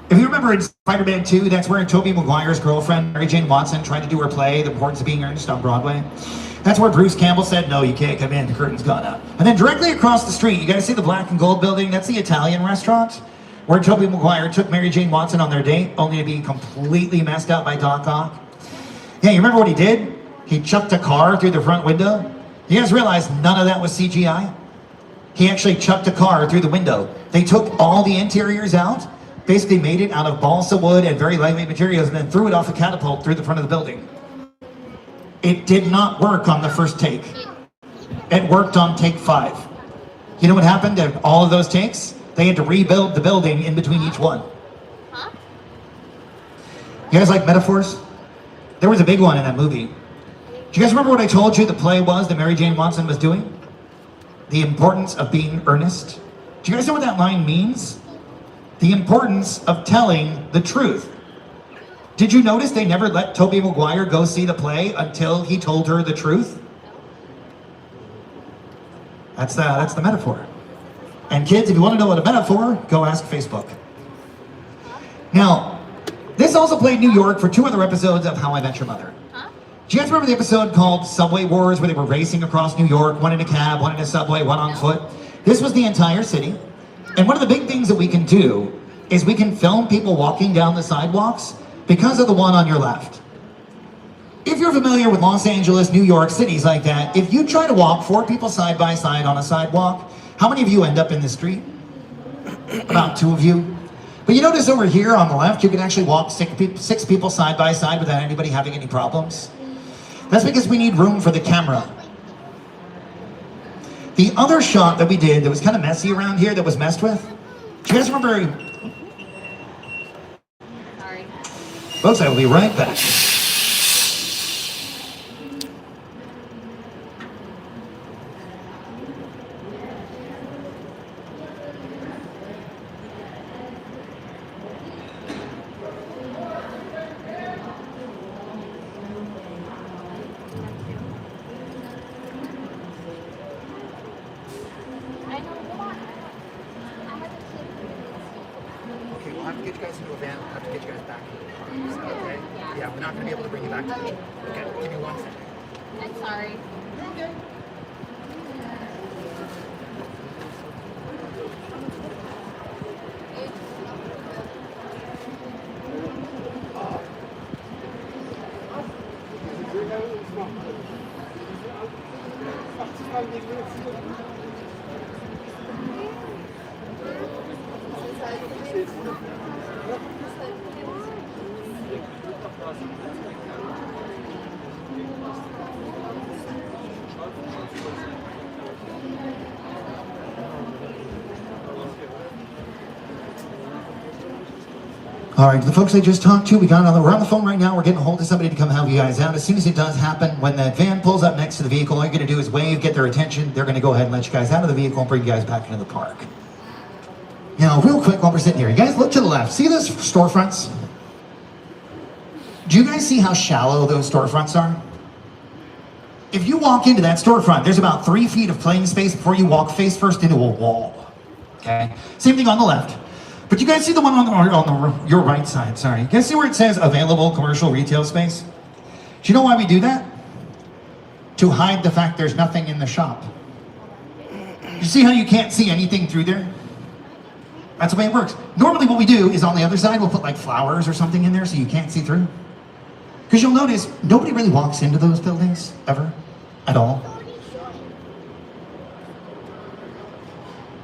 If you remember in Spider-Man 2, that's where Tobey Maguire's girlfriend, Mary Jane Watson, tried to do her play, The Importance of Being Earnest on Broadway. That's where Bruce Campbell said, no, you can't come in, the curtain's gone up. And then directly across the street, you guys see the black and gold building? That's the Italian restaurant where Tobey Maguire took Mary Jane Watson on their date, only to be completely messed up by Doc Ock. Yeah, you remember what he did? He chucked a car through the front window. You guys realize none of that was CGI? He actually chucked a car through the window. They took all the interiors out, basically made it out of balsa wood and very lightweight materials, and then threw it off a catapult through the front of the building. It did not work on the first take. It worked on take 5. You know what happened to all of those takes? They had to rebuild the building in between each one. Huh? You guys like metaphors? There was a big one in that movie. Do you guys remember what I told you the play was that Mary Jane Watson was doing? The importance of being earnest. Do you guys know what that line means? The importance of telling the truth. Did you notice they never let Tobey Maguire go see the play until he told her the truth? That's the metaphor. And kids, if you want to know what a metaphor, go ask Facebook. Now, this also played New York for 2 other episodes of How I Met Your Mother. Do you guys remember the episode called Subway Wars, where they were racing across New York, one in a cab, one in a subway, one on foot? This was the entire city. And one of the big things that we can do is we can film people walking down the sidewalks because of the one on your left. If you're familiar with Los Angeles, New York, cities like that, if you try to walk 4 people side by side on a sidewalk, how many of you end up in the street? About 2 of you. But you notice over here on the left, you can actually walk 6 people side by side without anybody having any problems. That's because we need room for the camera. The other shot that we did that was kind of messy around here, that was messed with, do you guys remember? Sorry. Folks, I will be right back. Okay, we'll have to get you guys into a van. We'll have to get you guys back into the car. Is that okay? Yeah, we're not going to be able to bring you back to the gym. Okay, give me 1 second. I'm sorry. Okay. All right, the folks I just talked to, we're on the phone right now. We're getting a hold of somebody to come help you guys out. As soon as it does happen, when that van pulls up next to the vehicle, all you're going to do is wave, get their attention. They're going to go ahead and let you guys out of the vehicle and bring you guys back into the park. Now, real quick while we're sitting here, you guys look to the left. See those storefronts? Do you guys see how shallow those storefronts are? If you walk into that storefront, there's about 3 feet of playing space before you walk face first into a wall. Okay? Same thing on the left. But you guys see the one on your right side, sorry. You guys see where it says available commercial retail space? Do you know why we do that? To hide the fact there's nothing in the shop. You see how you can't see anything through there? That's the way it works. Normally what we do is on the other side, we'll put like flowers or something in there so you can't see through. Because you'll notice, nobody really walks into those buildings, ever, at all.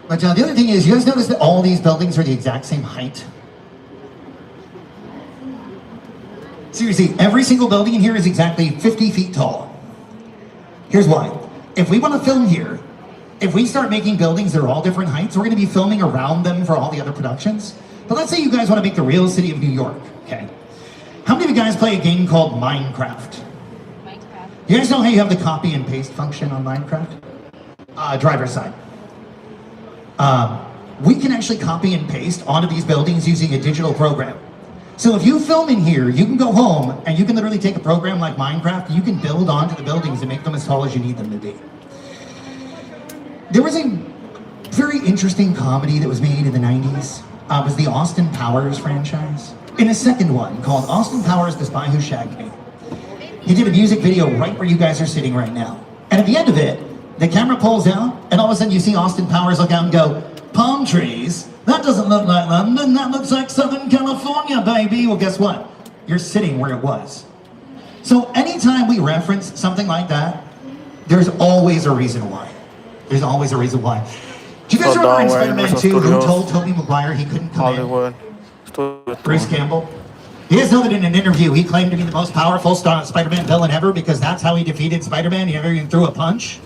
But the other thing is, you guys notice that all these buildings are the exact same height? Seriously, every single building in here is exactly 50 feet tall. Here's why. If we want to film here, if we start making buildings that are all different heights, we're going to be filming around them for all the other productions. But let's say you guys want to make the real city of New York, okay? How many of you guys play a game called Minecraft? You guys know how you have the copy and paste function on Minecraft? Driver's side. We can actually copy and paste onto these buildings using a digital program. So if you film in here, you can go home and you can literally take a program like Minecraft, you can build onto the buildings and make them as tall as you need them to be. There was a very interesting comedy that was made in the 90s was the Austin Powers franchise. In a second one, called Austin Powers, The Spy Who Shagged Me, he did a music video right where you guys are sitting right now. And at the end of it, the camera pulls out, and all of a sudden you see Austin Powers look out and go, palm trees? That doesn't look like London, that looks like Southern California, baby. Well, guess what? You're sitting where it was. So anytime we reference something like that, there's always a reason why. There's always a reason why. Do you guys remember in Spider-Man 2 who told Tobey Maguire he couldn't come in? Bruce Campbell. You guys know that in an interview he claimed to be the most powerful Spider-Man villain ever because that's how he defeated Spider-Man. He never even threw a punch.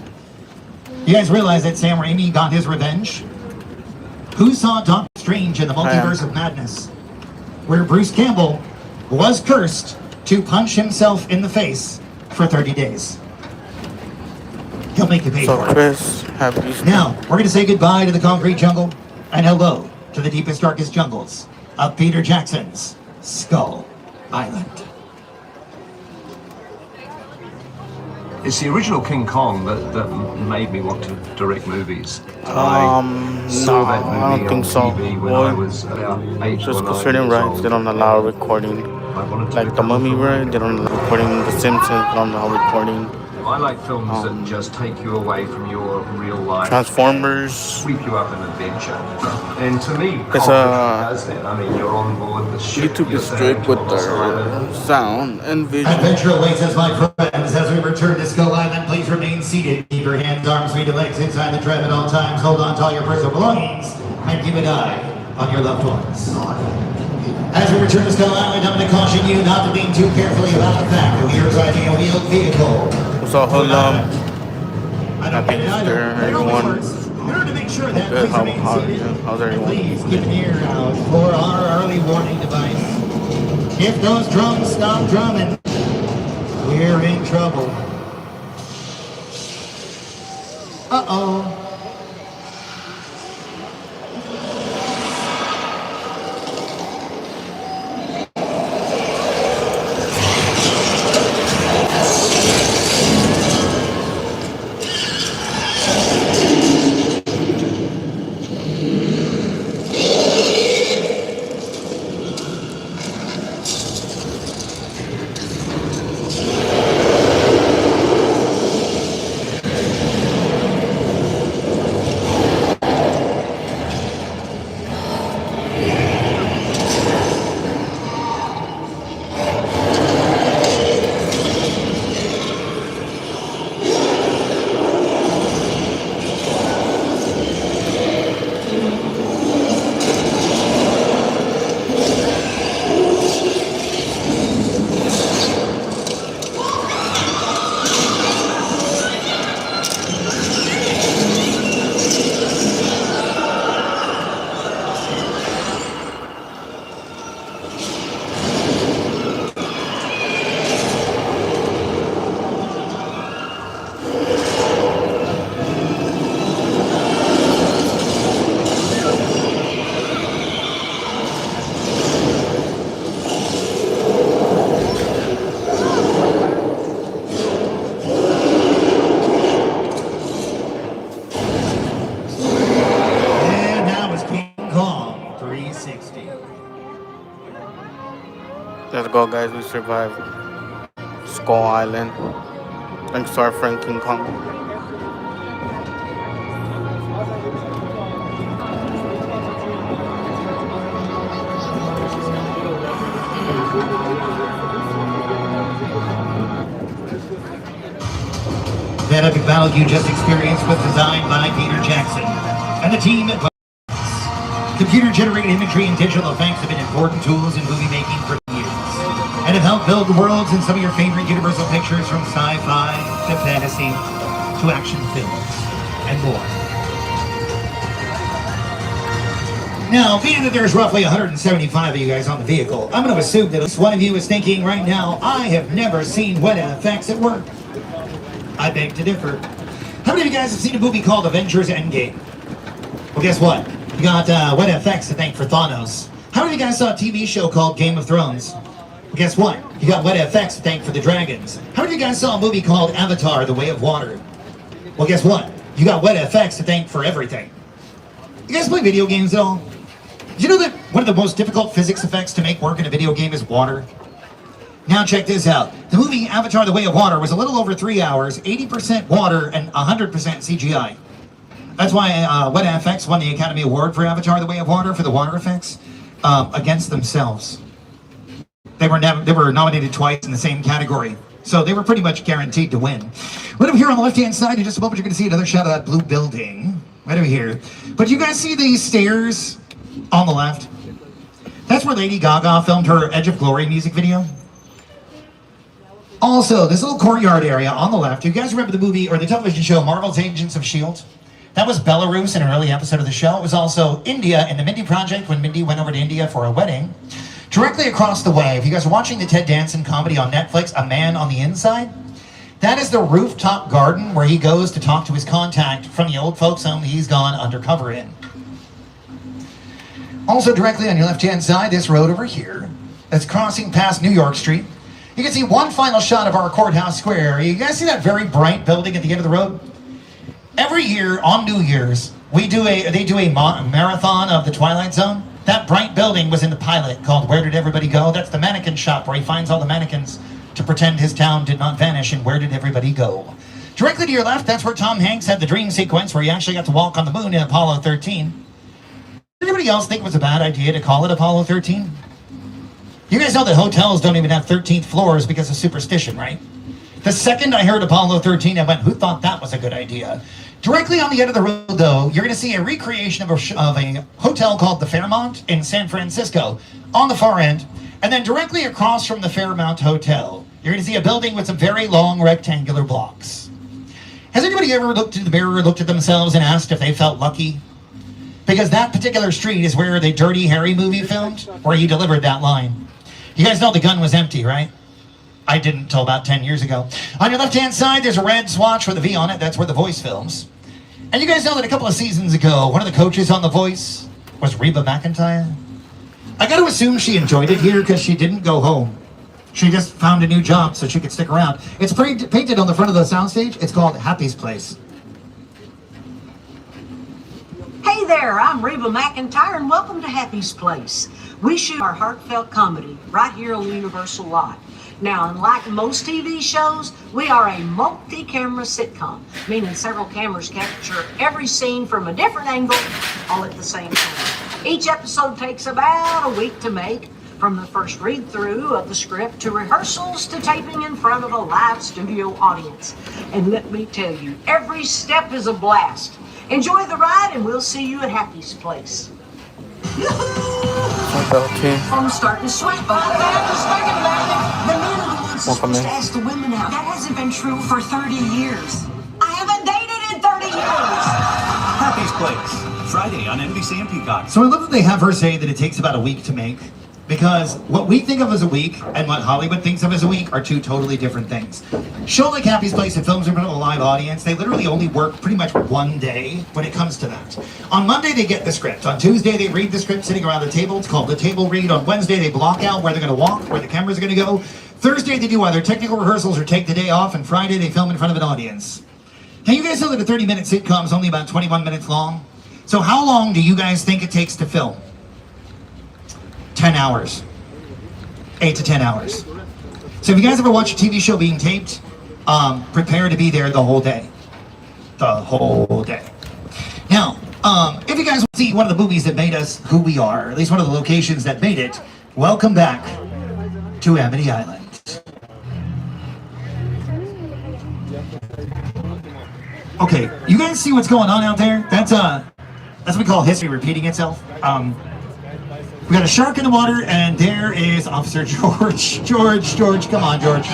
You guys realize that Sam Raimi got his revenge? Who saw Doctor Strange in the Multiverse of Madness, where Bruce Campbell was cursed to punch himself in the face for 30 days? He'll make you pay for it. Chris, now, we're going to say goodbye to the concrete jungle and hello to the deepest, darkest jungles of Peter Jackson's Skull Island. It's the original King Kong that made me want to direct movies. I saw that movie I don't think so. TV when I was about 8 Just for certain rights, they don't allow recording. Like the Mummy, right? They don't allow recording. The Simpsons, they don't allow recording. I like films that just take you away from your real life. Transformers. Sweep you up an adventure. And to me, It's does that. I mean, you're on board the ship. YouTube is strict with their sound and vision. Adventure awaits us, my friends, as we return to Skull Island. Please remain seated. Keep your hands, arms, feet, and legs inside the tram at all times. Hold on to all your personal belongings and keep an eye on your loved ones. As we return to Skull Island, I'm going to caution you not to think too carefully about the fact that we are driving a wheeled vehicle. So hold on. Happy Easter, everyone. Good, how's everyone? Please keep an ear out for our early warning device. If those drums stop drumming, we're in trouble. Uh-oh. Let's go, guys. We survived Skull Island. Thanks to our friend King Kong. That epic battle you just experienced was designed by Peter Jackson and the team at Computer-generated imagery and digital effects have been important tools in movie making for years and have helped build worlds in some of your favorite Universal pictures, from sci-fi to fantasy to action films and more. Now, being that there's roughly 175 of you guys on the vehicle, I'm going to assume that at least one of you is thinking right now, I have never seen wet effects at work. I beg to differ. How many of you guys have seen a movie called Avengers Endgame? Well, guess what? You got wet effects to thank for Thanos. How many of you guys saw a TV show called Game of Thrones? Well, guess what? You got wet effects to thank for the dragons. How many of you guys saw a movie called Avatar: The Way of Water? Well, guess what? You got wet effects to thank for everything. You guys play video games at all? Do you know that one of the most difficult physics effects to make work in a video game is water? Now check this out. The movie Avatar: The Way of Water was a little over 3 hours, 80% water and 100% CGI. That's why WetFX won the Academy Award for Avatar: The Way of Water for the water effects against themselves. They were nominated twice in the same category, so they were pretty much guaranteed to win. Right over here on the left-hand side, in just a moment, you're going to see another shot of that blue building right over here. But you guys see these stairs on the left? That's where Lady Gaga filmed her Edge of Glory music video. Also, this little courtyard area on the left, you guys remember the movie or the television show Marvel's Agents of S.H.I.E.L.D.? That was Belarus in an early episode of the show. It was also India in the Mindy Project when Mindy went over to India for a wedding. Directly across the way, if you guys are watching the Ted Danson comedy on Netflix, A Man on the Inside, that is the rooftop garden where he goes to talk to his contact from the old folks home he's gone undercover in. Also directly on your left-hand side, this road over here, that's crossing past New York Street. You can see one final shot of our courthouse square. You guys see that very bright building at the end of the road? Every year on New Year's, they do a marathon of the Twilight Zone. That bright building was in the pilot called Where Did Everybody Go? That's the mannequin shop where he finds all the mannequins to pretend his town did not vanish, and Where Did Everybody Go? Directly to your left, that's where Tom Hanks had the dream sequence where he actually got to walk on the moon in Apollo 13. Did anybody else think it was a bad idea to call it Apollo 13? You guys know that hotels don't even have 13th floors because of superstition, right? The second I heard Apollo 13, I went, who thought that was a good idea? Directly on the end of the road, though, you're going to see a recreation of a hotel called the Fairmont in San Francisco on the far end. And then directly across from the Fairmont Hotel, you're going to see a building with some very long rectangular blocks. Has anybody ever looked in the mirror, looked at themselves, and asked if they felt lucky? Because that particular street is where the Dirty Harry movie filmed, where he delivered that line. You guys know the gun was empty, right? I didn't until about 10 years ago. On your left-hand side, there's a red swatch with a V on it. That's where The Voice films. And you guys know that a couple of seasons ago, one of the coaches on The Voice was Reba McEntire. I got to assume she enjoyed it here because she didn't go home. She just found a new job so she could stick around. It's painted on the front of the soundstage. It's called Happy's Place. Hey there, I'm Reba McEntire, and welcome to Happy's Place. We shoot our heartfelt comedy right here on the Universal lot. Now, unlike most TV shows, we are a multi-camera sitcom, meaning several cameras capture every scene from a different angle, all at the same time. Each episode takes about a week to make, from the first read-through of the script to rehearsals to taping in front of a live studio audience. And let me tell you, every step is a blast. Enjoy the ride, and we'll see you at Happy's Place. I'm starting to sweat. The men are the ones supposed to ask the women out. That hasn't been true for 30 years. I haven't dated in 30 years. Happy's Place, Friday on NBC and Peacock. So I love that they have her say that it takes about a week to make, because what we think of as a week and what Hollywood thinks of as a week are two totally different things. Show like Happy's Place that films in front of a live audience, they literally only work pretty much one day when it comes to that. On Monday, they get the script. On Tuesday, they read the script sitting around the table. It's called the table read. On Wednesday, they block out where they're going to walk, where the cameras are going to go. Thursday, they do either technical rehearsals or take the day off. And Friday, they film in front of an audience. Now, you guys know that a 30-minute sitcom is only about 21 minutes long? So how long do you guys think it takes to film? 10 hours. 8 to 10 hours. So if you guys ever watch a TV show being taped, prepare to be there the whole day. The whole day. Now, if you guys want to see one of the movies that made us who we are, or at least one of the locations that made it, welcome back to Amity Island. Okay, you guys see what's going on out there? That's what we call history repeating itself. We got a shark in the water, and there is Officer George. George, come on, George.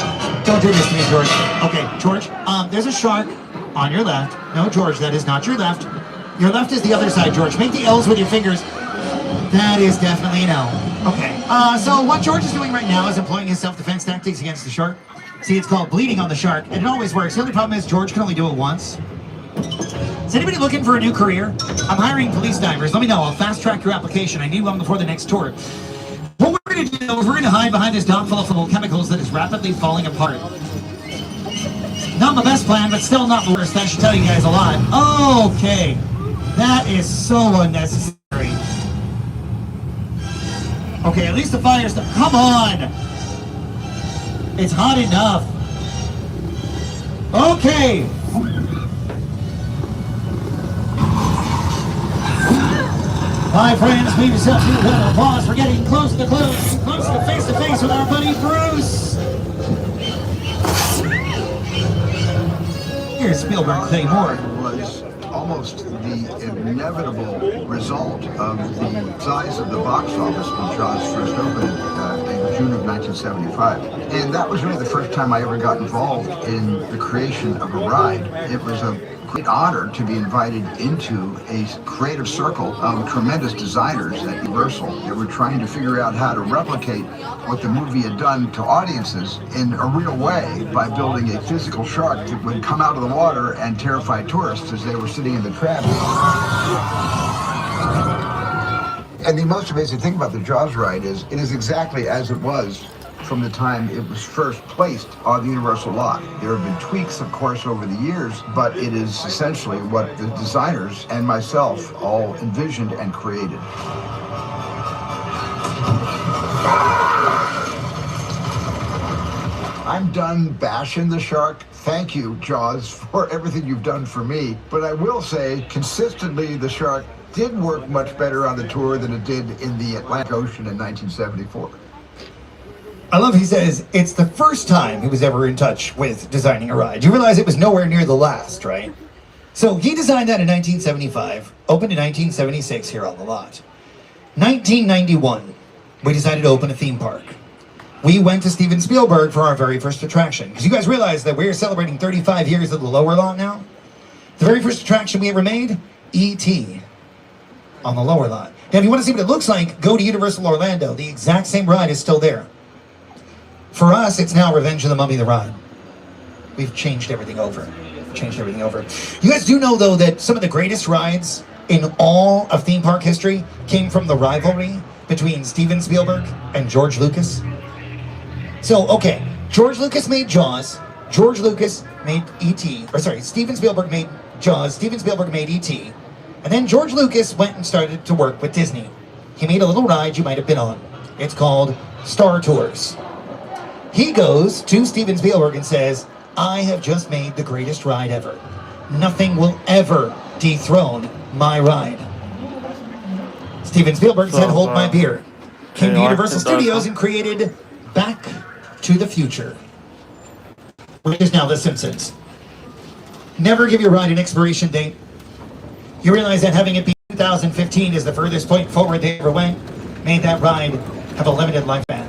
Don't do this to me, George. Okay, George, there's a shark on your left. No, George, that is not your left. Your left is the other side, George. Make the L's with your fingers. That is definitely an L. Okay, so what George is doing right now is employing his self-defense tactics against the shark. See, it's called bleeding on the shark, and it always works. The only problem is George can only do it once. Is anybody looking for a new career? I'm hiring police divers. Let me know. I'll fast track your application. I need one before the next tour. What we're going to do is we're going to hide behind this dock full of chemicals that is rapidly falling apart. Not my best plan, but still not the worst. That should tell you guys a lot. Okay. That is so unnecessary. Okay, at least the fire's... Come on! It's hot enough. Okay. Hi friends, please yourself to a round of applause for getting close to face with our buddy Bruce. Here's Spielberg saying more. Was almost the inevitable result of the size of the box office when Jaws first opened in June of 1975. And that was really the first time I ever got involved in the creation of a ride. It was a great honor to be invited into a creative circle of tremendous designers at Universal that were trying to figure out how to replicate what the movie had done to audiences in a real way by building a physical shark that would come out of the water and terrify tourists as they were sitting in the trap. And the most amazing thing about the Jaws ride is it is exactly as it was from the time it was first placed on the Universal lot. There have been tweaks, of course, over the years, but it is essentially what the designers and myself all envisioned and created. I'm done bashing the shark. Thank you, Jaws, for everything you've done for me. But I will say, consistently, the shark did work much better on the tour than it did in the Atlantic Ocean in 1974. I love he says it's the first time he was ever in touch with designing a ride. You realize it was nowhere near the last, right? So he designed that in 1975, opened in 1976 here on the lot. 1991, we decided to open a theme park. We went to Steven Spielberg for our very first attraction. Because you guys realize that we're celebrating 35 years of the lower lot now? The very first attraction we ever made, E.T. on the lower lot. Now if you want to see what it looks like, go to Universal Orlando. The exact same ride is still there. For us, it's now Revenge of the Mummy the ride. We've changed everything over. You guys do know, though, that some of the greatest rides in all of theme park history came from the rivalry between Steven Spielberg and George Lucas? So, okay, George Lucas made Jaws, George Lucas made E.T., or sorry, Steven Spielberg made Jaws, Steven Spielberg made E.T., and then George Lucas went and started to work with Disney. He made a little ride you might have been on. It's called Star Tours. He goes to Steven Spielberg and says, I have just made the greatest ride ever. Nothing will ever dethrone my ride. Steven Spielberg said, hold my beer. Came to Universal Studios and created Back to the Future, which is now The Simpsons. Never give your ride an expiration date. You realize that having it be 2015 is the furthest point forward they ever went, made that ride have a limited lifespan.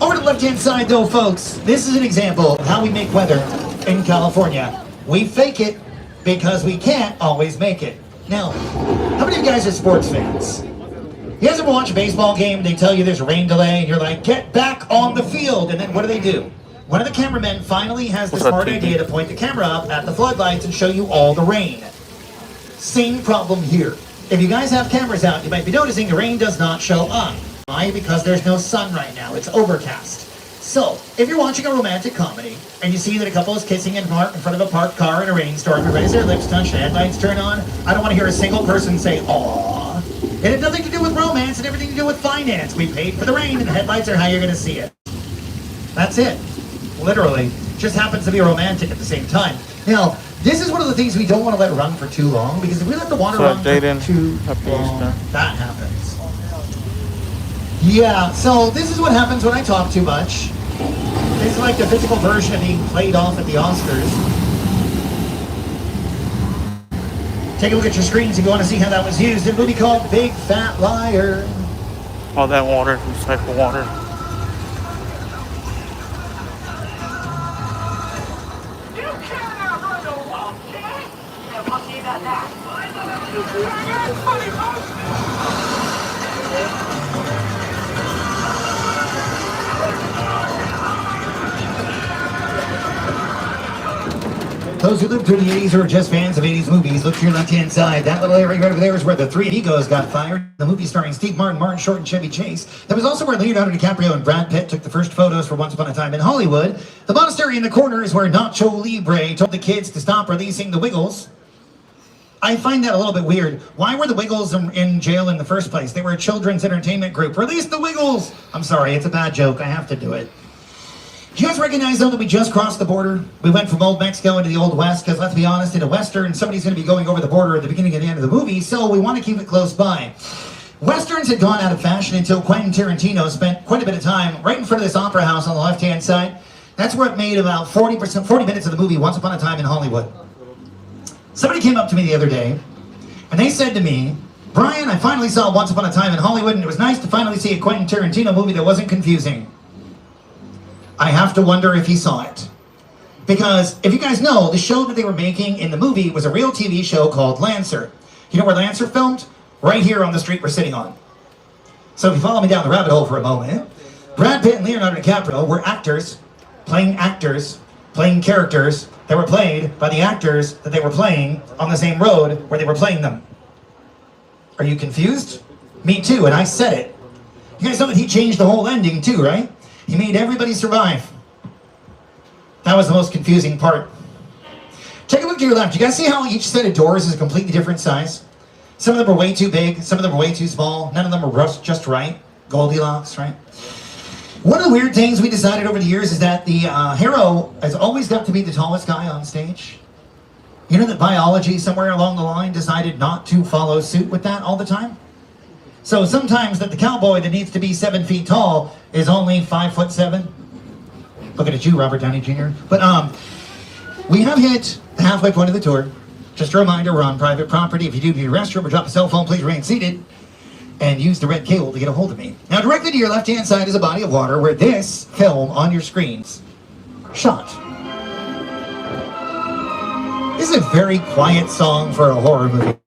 Over to the left-hand side, though, folks, this is an example of how we make weather in California. We fake it because we can't always make it. Now, how many of you guys are sports fans? You guys ever watch a baseball game and they tell you there's a rain delay and you're like, get back on the field, and then what do? One of the cameramen finally has the smart idea to point the camera up at the floodlights and show you all the rain. Same problem here. If you guys have cameras out, you might be noticing the rain does not show up. Why? Because there's no sun right now. It's overcast. So, if you're watching a romantic comedy and you see that a couple is kissing in front of a parked car in a rainstorm, and as their lips touch, the headlights turn on, I don't want to hear a single person say, aww. It had nothing to do with romance and everything to do with finance. We paid for the rain and the headlights are how you're going to see it. That's it. Literally. Just happens to be romantic at the same time. Now, this is one of the things we don't want to let run for too long, because if we let the water run for too long, that happens. Yeah, so this is what happens when I talk too much. This is like the physical version of being played off at the Oscars. Take a look at your screens if you want to see how that was used in a movie called Big Fat Liar. All that water, recycled water. Those who lived through the 80s or are just fans of 80s movies, look to your left-hand side. That little area right over there is where the three egos got fired. The movie starring Steve Martin, Martin Short, and Chevy Chase. That was also where Leonardo DiCaprio and Brad Pitt took the first photos for Once Upon a Time in Hollywood. The monastery in the corner is where Nacho Libre told the kids to stop releasing the Wiggles. I find that a little bit weird. Why were the Wiggles in jail in the first place? They were a children's entertainment group. Release the Wiggles! I'm sorry, it's a bad joke. I have to do it. Do you guys recognize, though, that we just crossed the border? We went from Old Mexico into the Old West, because let's be honest, in a Western, somebody's going to be going over the border at the beginning and the end of the movie, so we want to keep it close by. Westerns had gone out of fashion until Quentin Tarantino spent quite a bit of time right in front of this opera house on the left-hand side. That's where it made about 40 minutes of the movie Once Upon a Time in Hollywood. Somebody came up to me the other day, and they said to me, Brian, I finally saw Once Upon a Time in Hollywood, and it was nice to finally see a Quentin Tarantino movie that wasn't confusing. I have to wonder if he saw it. Because, if you guys know, the show that they were making in the movie was a real TV show called Lancer. You know where Lancer filmed? Right here on the street we're sitting on. So if you follow me down the rabbit hole for a moment, Brad Pitt and Leonardo DiCaprio were actors playing characters that were played by the actors that they were playing on the same road where they were playing them. Are you confused? Me too, and I said it. You guys know that he changed the whole ending too, right? He made everybody survive. That was the most confusing part. Take a look to your left. You guys see how each set of doors is a completely different size? Some of them are way too big, some of them are way too small. None of them are just right. Goldilocks, right? One of the weird things we decided over the years is that the hero has always got to be the tallest guy on stage. You know that biology somewhere along the line decided not to follow suit with that all the time? So sometimes that the cowboy that needs to be 7 feet tall is only 5'7". Looking at you, Robert Downey Jr. But we have hit the halfway point of the tour. Just a reminder, we're on private property. If you do need a restroom or drop a cell phone, please remain seated and use the red cable to get a hold of me. Now, directly to your left-hand side is a body of water where this film on your screens shot. This is a very quiet song for a horror movie.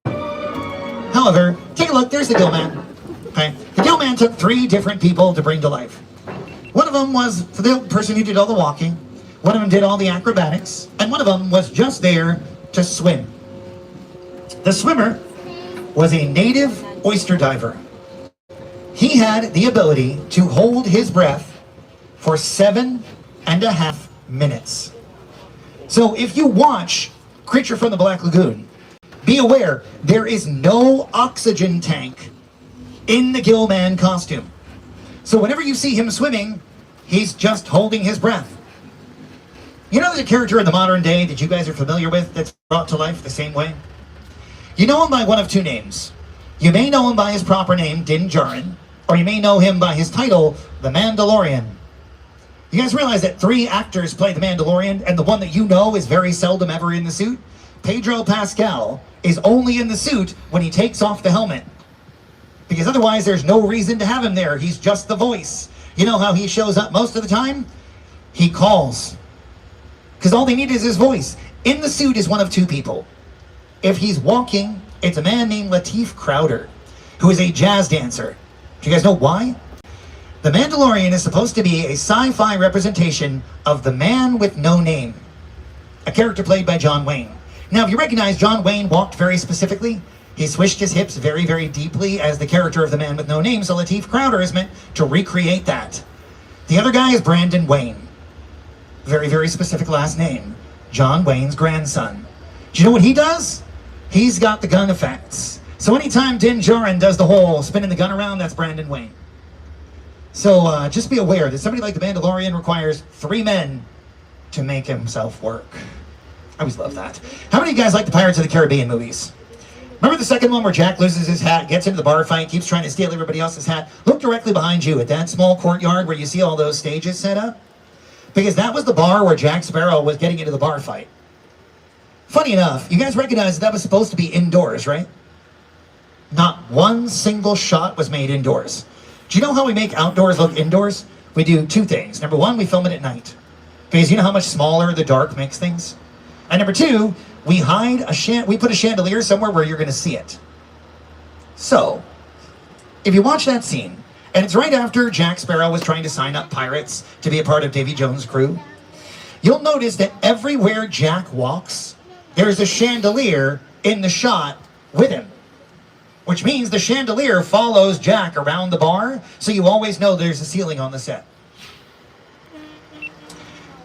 However, take a look, there's the Gill Man. Okay. The Gill Man took 3 different people to bring to life. One of them was the person who did all the walking, one of them did all the acrobatics, and one of them was just there to swim. The swimmer was a native oyster diver. He had the ability to hold his breath for 7.5 minutes. So if you watch Creature from the Black Lagoon, be aware there is no oxygen tank in the Gill Man costume. So whenever you see him swimming, he's just holding his breath. You know there's a character in the modern day that you guys are familiar with that's brought to life the same way? You know him by one of 2 names. You may know him by his proper name, Din Djarin, or you may know him by his title, The Mandalorian. You guys realize that 3 actors play The Mandalorian, and the one that you know is very seldom ever in the suit? Pedro Pascal is only in the suit when he takes off the helmet. Because otherwise there's no reason to have him there. He's just the voice. You know how he shows up most of the time? He calls. Because all they need is his voice. In the suit is one of 2 people. If he's walking, it's a man named Lateef Crowder, who is a jazz dancer. Do you guys know why? The Mandalorian is supposed to be a sci-fi representation of the man with no name, a character played by John Wayne. Now, if you recognize, John Wayne walked very specifically. He swished his hips very, very deeply as the character of the man with no name, so Lateef Crowder is meant to recreate that. The other guy is Brandon Wayne. Very, very specific last name. John Wayne's grandson. Do you know what he does? He's got the gun effects. So anytime Din Djarin does the whole spinning the gun around, that's Brandon Wayne. So just be aware that somebody like the Mandalorian requires 3 men to make himself work. I always love that. How many of you guys like the Pirates of the Caribbean movies? Remember the second one where Jack loses his hat, gets into the bar fight, keeps trying to steal everybody else's hat? Look directly behind you at that small courtyard where you see all those stages set up. Because that was the bar where Jack Sparrow was getting into the bar fight. Funny enough, you guys recognize that was supposed to be indoors, right? Not one single shot was made indoors. Do you know how we make outdoors look indoors? We do 2 things. Number 1, we film it at night. Because you know how much smaller the dark makes things? And number 2, we put a chandelier somewhere where you're going to see it. So, if you watch that scene, and it's right after Jack Sparrow was trying to sign up pirates to be a part of Davy Jones' crew, you'll notice that everywhere Jack walks, there's a chandelier in the shot with him. Which means the chandelier follows Jack around the bar, so you always know there's a ceiling on the set.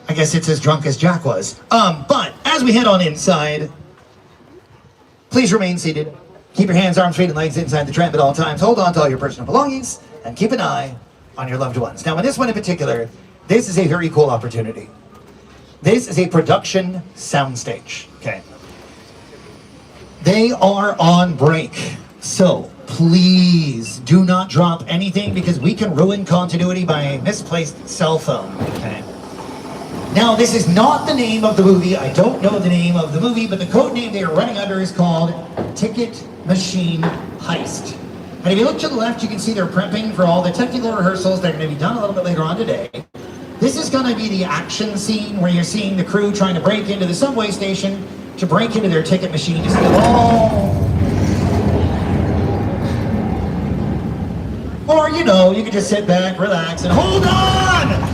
I guess it's as drunk as Jack was. But as we head on inside, Please remain seated. Keep your hands, arms, feet, and legs inside the tram at all times. Hold on to all your personal belongings and keep an eye on your loved ones. Now, in this one in particular, this is a very cool opportunity. This is a production soundstage, okay? They are on break, so please do not drop anything because we can ruin continuity by a misplaced cell phone, okay? Now, this is not the name of the movie. I don't know the name of the movie, but the code name they are running under is called Ticket Machine Heist. And if you look to the left, you can see they're prepping for all the technical rehearsals that are going to be done a little bit later on today. This is going to be the action scene where you're seeing the crew trying to break into the subway station to break into their ticket machine to steal all. Or, you know, you can just sit back, relax, and hold on!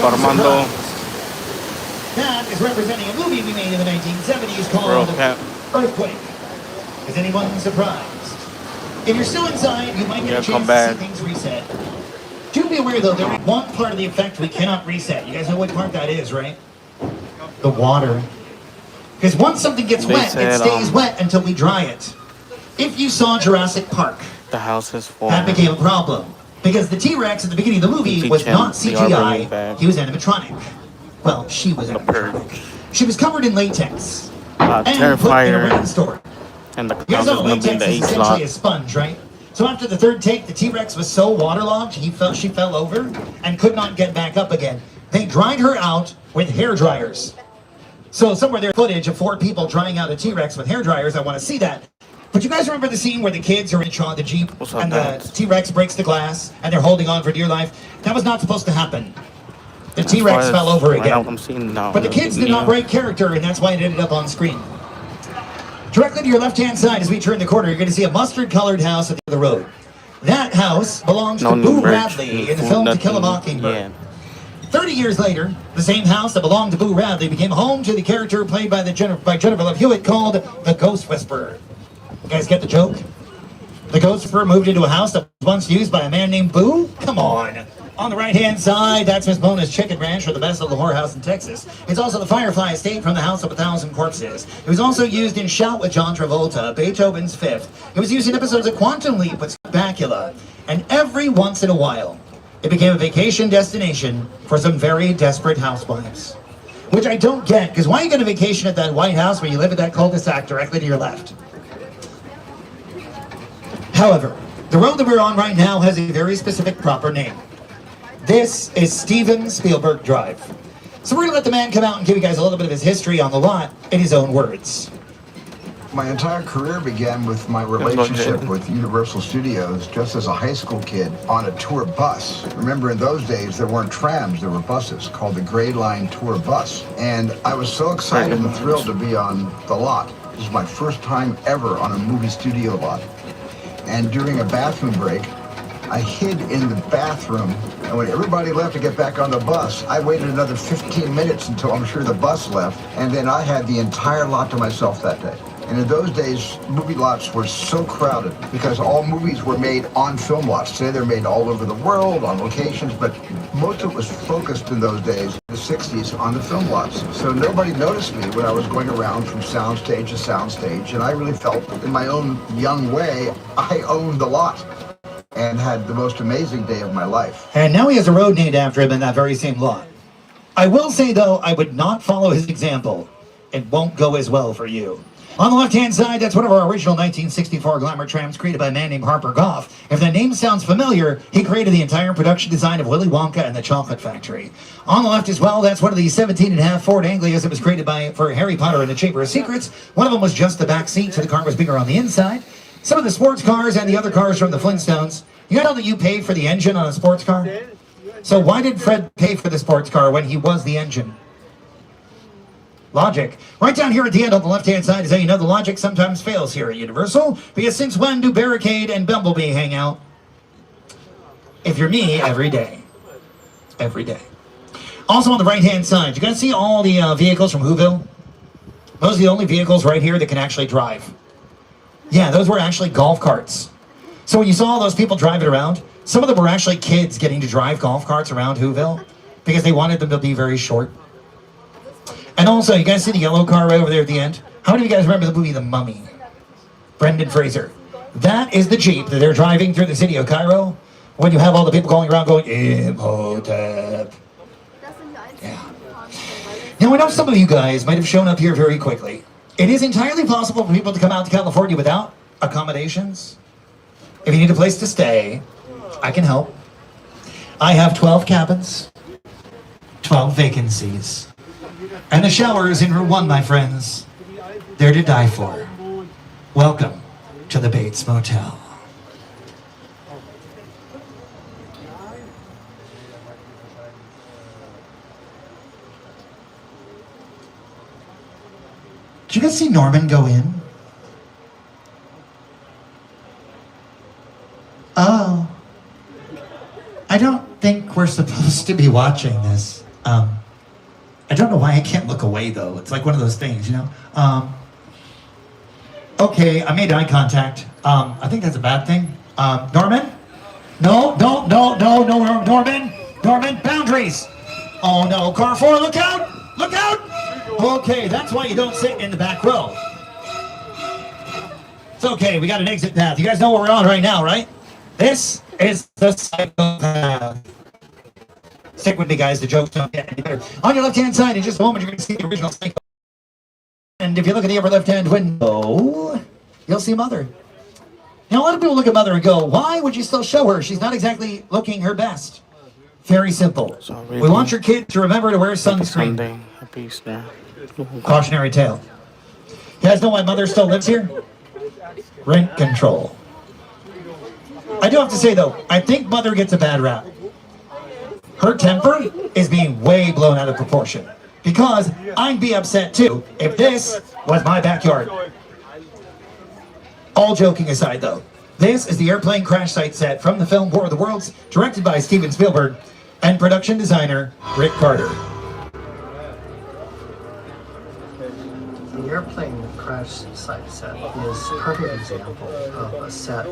Armando. That is representing a movie we made in the 1970s called Earthquake. Is anyone surprised? If you're still inside, you might get a chance to see things reset. Do be aware though, there's one part of the effect we cannot reset. You guys know what part that is, right? The water. Because once something gets wet, it stays wet until we dry it. If you saw Jurassic Park, the house is full. That became a problem. Because the T-Rex at the beginning of the movie was not CGI, he was animatronic. Well, she was animatronic. She was covered in latex and put in a rainstorm. And the you guys know latex is essentially a sponge, right? So after the third take, the T-Rex was so waterlogged, she fell over and could not get back up again. They dried her out with hair dryers. So somewhere there's footage of 4 people drying out a T-Rex with hair dryers. I want to see that. But you guys remember the scene where the kids are in the Jeep and the T-Rex breaks the glass and they're holding on for dear life? That was not supposed to happen. The T-Rex fell over again. But the kids did not break character, and that's why it ended up on screen. Directly to your left-hand side as we turn the corner, you're going to see a mustard-colored house at the end of the road. That house belongs to Boo Radley in the film To Kill a Mockingbird. 30 years later, the same house that belonged to Boo Radley became home to the character played by Jennifer Love Hewitt called the Ghost Whisperer. You guys get the joke? The Ghost Whisperer moved into a house that was once used by a man named Boo? Come on. On the right-hand side, that's Miss Mona's Chicken Ranch, or the best little whorehouse in Texas. It's also the Firefly Estate from the House of 1,000 Corpses. It was also used in Shout with John Travolta, Beethoven's Fifth. It was used in episodes of Quantum Leap with Bacula. And every once in a while, it became a vacation destination for some very desperate housewives. Which I don't get, because why are you going to vacation at that White House when you live at that cul-de-sac directly to your left? However, the road that we're on right now has a very specific proper name. This is Steven Spielberg Drive. So we're going to let the man come out and give you guys a little bit of his history on the lot in his own words. My entire career began with my relationship with Universal Studios just as a high school kid on a tour bus. Remember, in those days, there weren't trams, there were buses called the Gray Line Tour Bus. And I was so excited and thrilled to be on the lot. This was my first time ever on a movie studio lot. And during a bathroom break, I hid in the bathroom, and when everybody left to get back on the bus, I waited another 15 minutes until I'm sure the bus left, and then I had the entire lot to myself that day. And in those days, movie lots were so crowded because all movies were made on film lots. Today they're made all over the world, on locations, but most of it was focused in those days, the 60s, on the film lots. So nobody noticed me when I was going around from soundstage to soundstage, and I really felt, in my own young way, I owned the lot and had the most amazing day of my life. And now he has a road named after him in that very same lot. I will say, though, I would not follow his example. It won't go as well for you. On the left-hand side, that's one of our original 1964 glamour trams created by a man named Harper Goff. If that name sounds familiar, he created the entire production design of Willy Wonka and the Chocolate Factory. On the left as well, that's one of the 17.5 Ford Anglias that was created for Harry Potter and the Chamber of Secrets. One of them was just the back seat, so the car was bigger on the inside. Some of the sports cars and the other cars from the Flintstones. You know that you paid for the engine on a sports car? So why did Fred pay for the sports car when he was the engine? Logic. Right down here at the end on the left-hand side is how you know the logic sometimes fails here at Universal. Because since when do Barricade and Bumblebee hang out? If you're me, every day. Every day. Also on the right-hand side, you guys see all the vehicles from Whoville? Those are the only vehicles right here that can actually drive. Yeah, those were actually golf carts. So when you saw all those people driving around, some of them were actually kids getting to drive golf carts around Whoville because they wanted them to be very short. And also, you guys see the yellow car right over there at the end? How many of you guys remember the movie The Mummy? Brendan Fraser. That is the Jeep that they're driving through the city of Cairo when you have all the people going around going, Imhotep. Yeah. Now, I know some of you guys might have shown up here very quickly. It is entirely possible for people to come out to California without accommodations. If you need a place to stay, I can help. I have 12 cabins, 12 vacancies. And the shower is in room 1, my friends. They're to die for. Welcome to the Bates Motel. Did you guys see Norman go in? Oh. I don't think we're supposed to be watching this. I don't know why I can't look away, though. It's like one of those things, you know? Okay, I made eye contact. I think that's a bad thing. Norman? No, Norman! Norman, boundaries! Oh, no, car 4, look out! Look out! Okay, that's why you don't sit in the back row. It's okay, we got an exit path. You guys know what we're on right now, right? This is the psychopath. Stick with me, guys. The jokes don't get any better. On your left-hand side, in just a moment, you're going to see the original Psycho. And if you look at the upper left-hand window, you'll see Mother. Now, a lot of people look at Mother and go, why would you still show her? She's not exactly looking her best. Very simple. We want your kid to remember to wear sunscreen. Happy Easter. Cautionary tale. You guys know why Mother still lives here? Rent control. I do have to say, though, I think Mother gets a bad rap. Her temper is being way blown out of proportion. Because I'd be upset too if this was my backyard. All joking aside though, this is the airplane crash site set from the film War of the Worlds, directed by Steven Spielberg and production designer Rick Carter. The airplane crash site set is a perfect example of a set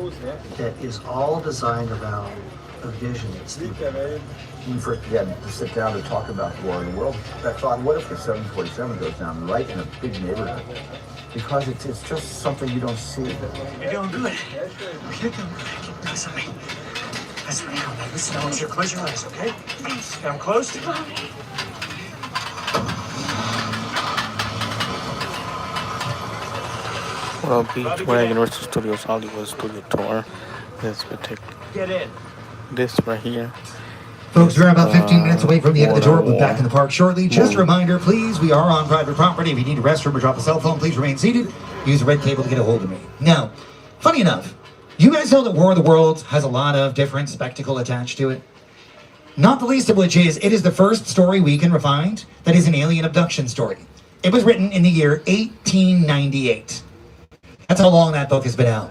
that is all designed around a vision that Steve had. When we first began to sit down to talk about the War of the World, I thought, what if the 747 goes down right in a big neighborhood? Because it's just something you don't see. You're doing good. You're doing good. Keep nice on me. That's right now, man. Listen, I want you to close your eyes, okay? Now I'm closed. Well, Beach, we're at Universal Studios Hollywood Studio Tour. This would take this right here. Folks, we're about 15 minutes away from the end of the tour. We'll be back in the park shortly. Just a reminder, please, we are on private property. If you need a restroom or drop a cell phone, please remain seated. Use the red cable to get a hold of me. Now, funny enough, you guys know that War of the Worlds has a lot of different spectacle attached to it. Not the least of which is, it is the first story we can find that is an alien abduction story. It was written in the year 1898. That's how long that book has been out.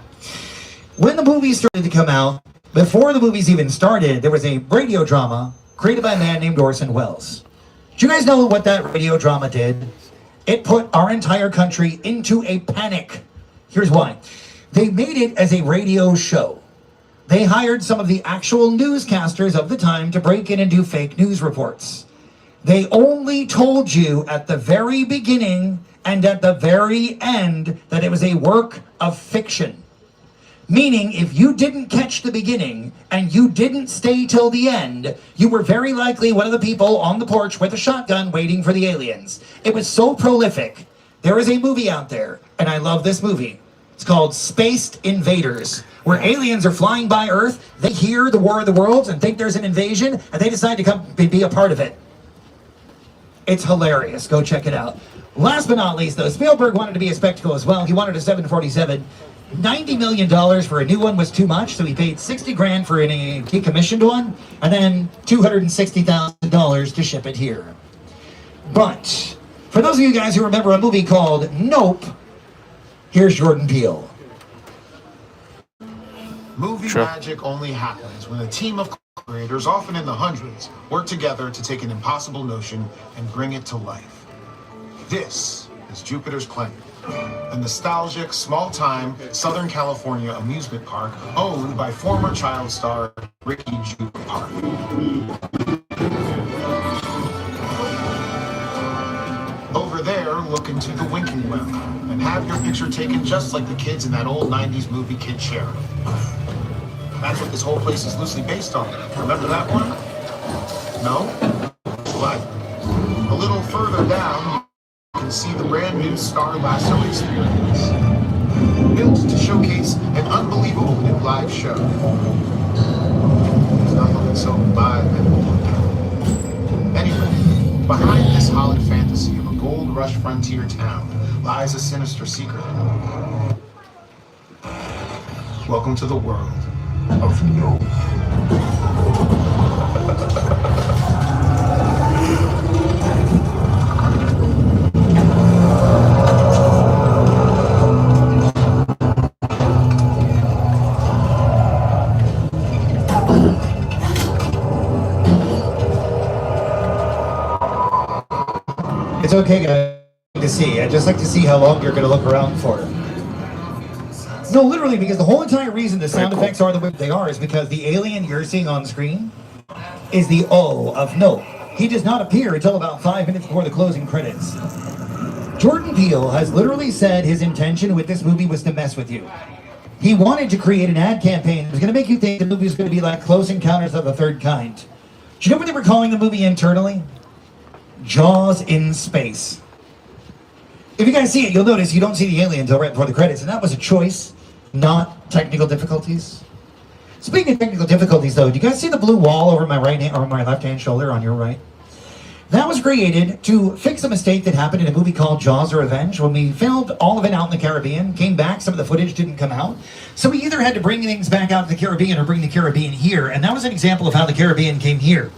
When the movies started to come out, before the movies even started, there was a radio drama created by a man named Orson Welles. Do you guys know what that radio drama did? It put our entire country into a panic. Here's why. They made it as a radio show. They hired some of the actual newscasters of the time to break in and do fake news reports. They only told you at the very beginning and at the very end that it was a work of fiction. Meaning, if you didn't catch the beginning and you didn't stay till the end, you were very likely one of the people on the porch with a shotgun waiting for the aliens. It was so prolific. There is a movie out there, and I love this movie. It's called Spaced Invaders, where aliens are flying by Earth, they hear the War of the Worlds and think there's an invasion, and they decide to come be a part of it. It's hilarious. Go check it out. Last but not least, though, Spielberg wanted to be a spectacle as well. He wanted a 747. $90 million for a new one was too much, so he paid $60,000 for a decommissioned one, and then $260,000 to ship it here. But for those of you guys who remember a movie called Nope, here's Jordan Peele. Movie magic only happens when a team of creators, often in the hundreds, work together to take an impossible notion and bring it to life. This is Jupiter's Claim, a nostalgic, small-time Southern California amusement park owned by former child star Ricky Jupiter Park. Over there, look into the winking well and have your picture taken just like the kids in that old 90s movie Kid Sheriff. That's what this whole place is loosely based on. Remember that one? No? What? A little further down, you can see the brand new Star Lasso experience. Built to showcase an unbelievable new live show. There's nothing that's so live anymore. Anyway, behind this hollow fantasy of a gold rush frontier town lies a sinister secret. Welcome to the world of no. It's okay, guys, to see. I'd just like to see how long you're going to look around for. No, literally, because the whole entire reason the sound effects are the way they are is because the alien you're seeing on screen is the O of No. He does not appear until about 5 minutes before the closing credits. Jordan Peele has literally said his intention with this movie was to mess with you. He wanted to create an ad campaign that was going to make you think the movie was going to be like Close Encounters of the Third Kind. Do you know what they were calling the movie internally? Jaws in Space. If you guys see it, you'll notice you don't see the alien until right before the credits, and that was a choice, not technical difficulties. Speaking of technical difficulties, though, do you guys see the blue wall over my right hand or my left-hand shoulder on your right? That was created to fix a mistake that happened in a movie called Jaws: Revenge. When we filmed all of it out in the Caribbean, came back, some of the footage didn't come out. So we either had to bring things back out to the Caribbean or bring the Caribbean here. And that was an example of how the Caribbean came here.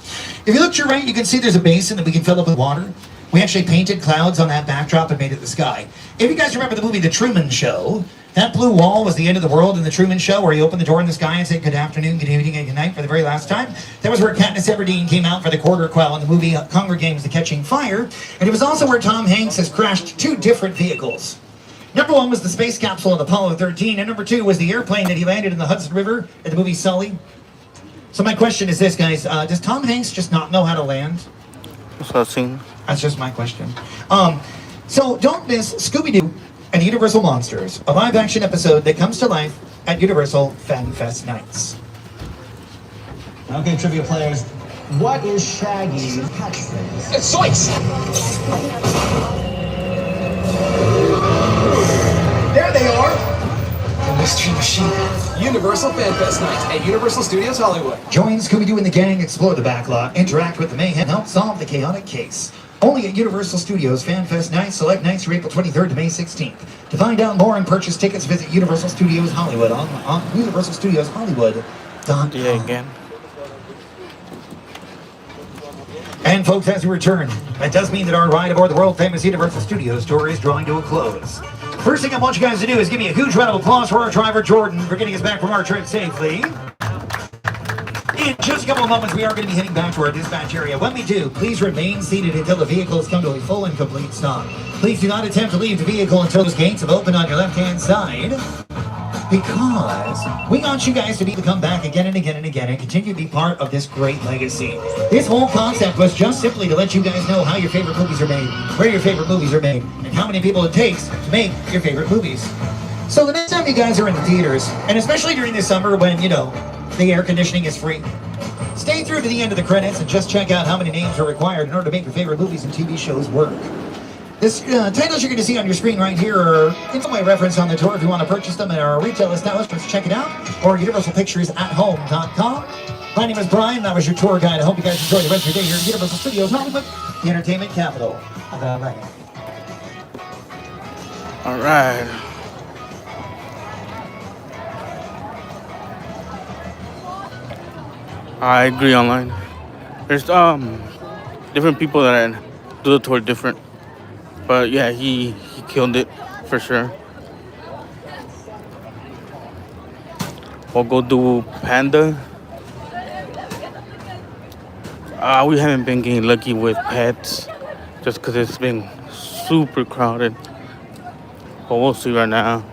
If you look to your right, you can see there's a basin that we can fill up with water. We actually painted clouds on that backdrop and made it the sky. If you guys remember the movie The Truman Show, that blue wall was the end of the world in The Truman Show, where you open the door in the sky and say good afternoon, good evening, and good night for the very last time. That was where Katniss Everdeen came out for the quarter quell in the movie Hunger Games: The Catching Fire. And it was also where Tom Hanks has crashed 2 different vehicles. Number 1 was the space capsule of Apollo 13, and number 2 was the airplane that he landed in the Hudson River in the movie Sully. So my question is this, guys. Does Tom Hanks just not know how to land? That's just my question. So don't miss Scooby-Doo and Universal Monsters, a live-action episode that comes to life at Universal Fan Fest Nights. Okay, trivia players, what is Shaggy's catchphrase? It's Zoinks! There they are! The Mystery Machine. Universal Fan Fest Nights at Universal Studios Hollywood. Join Scooby-Doo and the gang, explore the backlot, interact with the mayhem, help solve the chaotic case. Only at Universal Studios Fan Fest Nights, select nights from April 23rd to May 16th. To find out more and purchase tickets, visit Universal Studios Hollywood on universalstudioshollywood.com. Yeah, again. And folks, as we return, that does mean that our ride aboard the world-famous Universal Studios tour is drawing to a close. First thing I want you guys to do is give me a huge round of applause for our driver, Jordan, for getting us back from our trip safely. In just a couple of moments, we are going to be heading back to our dispatch area. When we do, please remain seated until the vehicles come to a full and complete stop. Please do not attempt to leave the vehicle until those gates have opened on your left-hand side, because we want you guys to be able to come back again and again and again and continue to be part of this great legacy. This whole concept was just simply to let you guys know how your favorite movies are made, where your favorite movies are made, and how many people it takes to make your favorite movies. So the next time you guys are in the theaters, and especially during the summer when, you know, the air conditioning is free, stay through to the end of the credits and just check out how many names are required in order to make your favorite movies and TV shows work. This titles you're going to see on your screen right here are in some way referenced on the tour. If you want to purchase them at our retail establishments, check it out, or universalpicturesathome.com. My name is Brian. That was your tour guide. I hope you guys enjoy the rest of your day here at Universal Studios Hollywood, the entertainment capital of LA. All right. I agree online. There's different people that do the tour different. But yeah, he killed it for sure. We'll go do Panda. We haven't been getting lucky with pets just because it's been super crowded. But we'll see right now.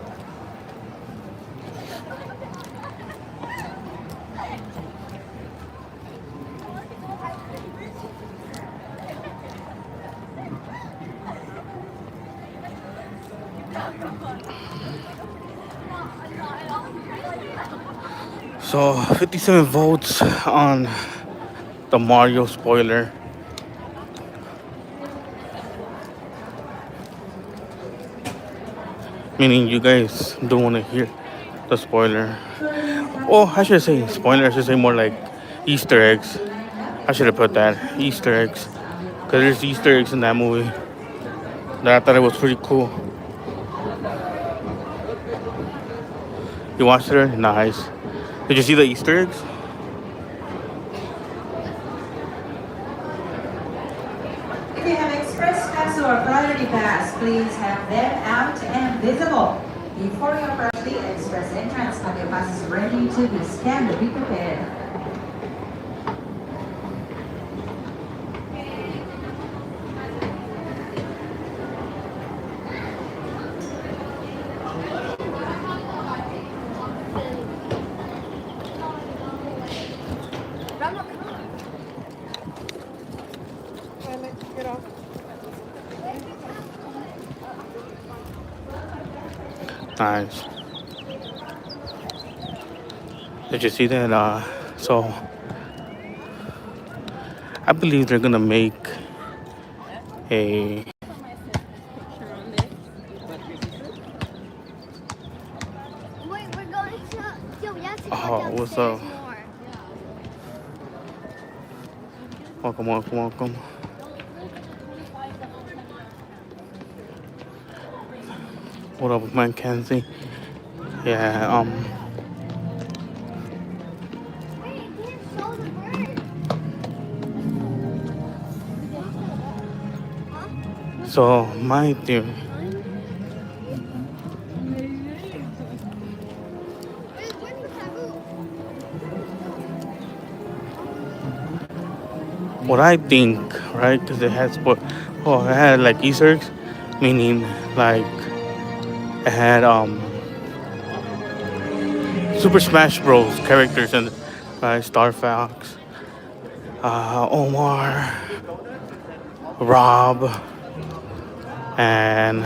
So 57 votes on the Mario spoiler. Meaning you guys don't want to hear the spoiler. Oh, I should say spoiler. I should say more like Easter eggs. I should have put that. Easter eggs. Because there's Easter eggs in that movie. That I thought it was pretty cool. You watched it? Nice. Did you see the Easter eggs? If you have express pass or priority pass, please have them out and visible. Before you approach the express entrance, have your passes ready to be scanned. Be prepared. Nice. Did you see that? So I believe they're gonna make a what's up? Welcome. What up, man, Kenzie? Yeah, so my theory. What I think, right? Because it had it had like Easter eggs, meaning like it had Super Smash Bros. Characters and Star Fox, Omar, Rob, and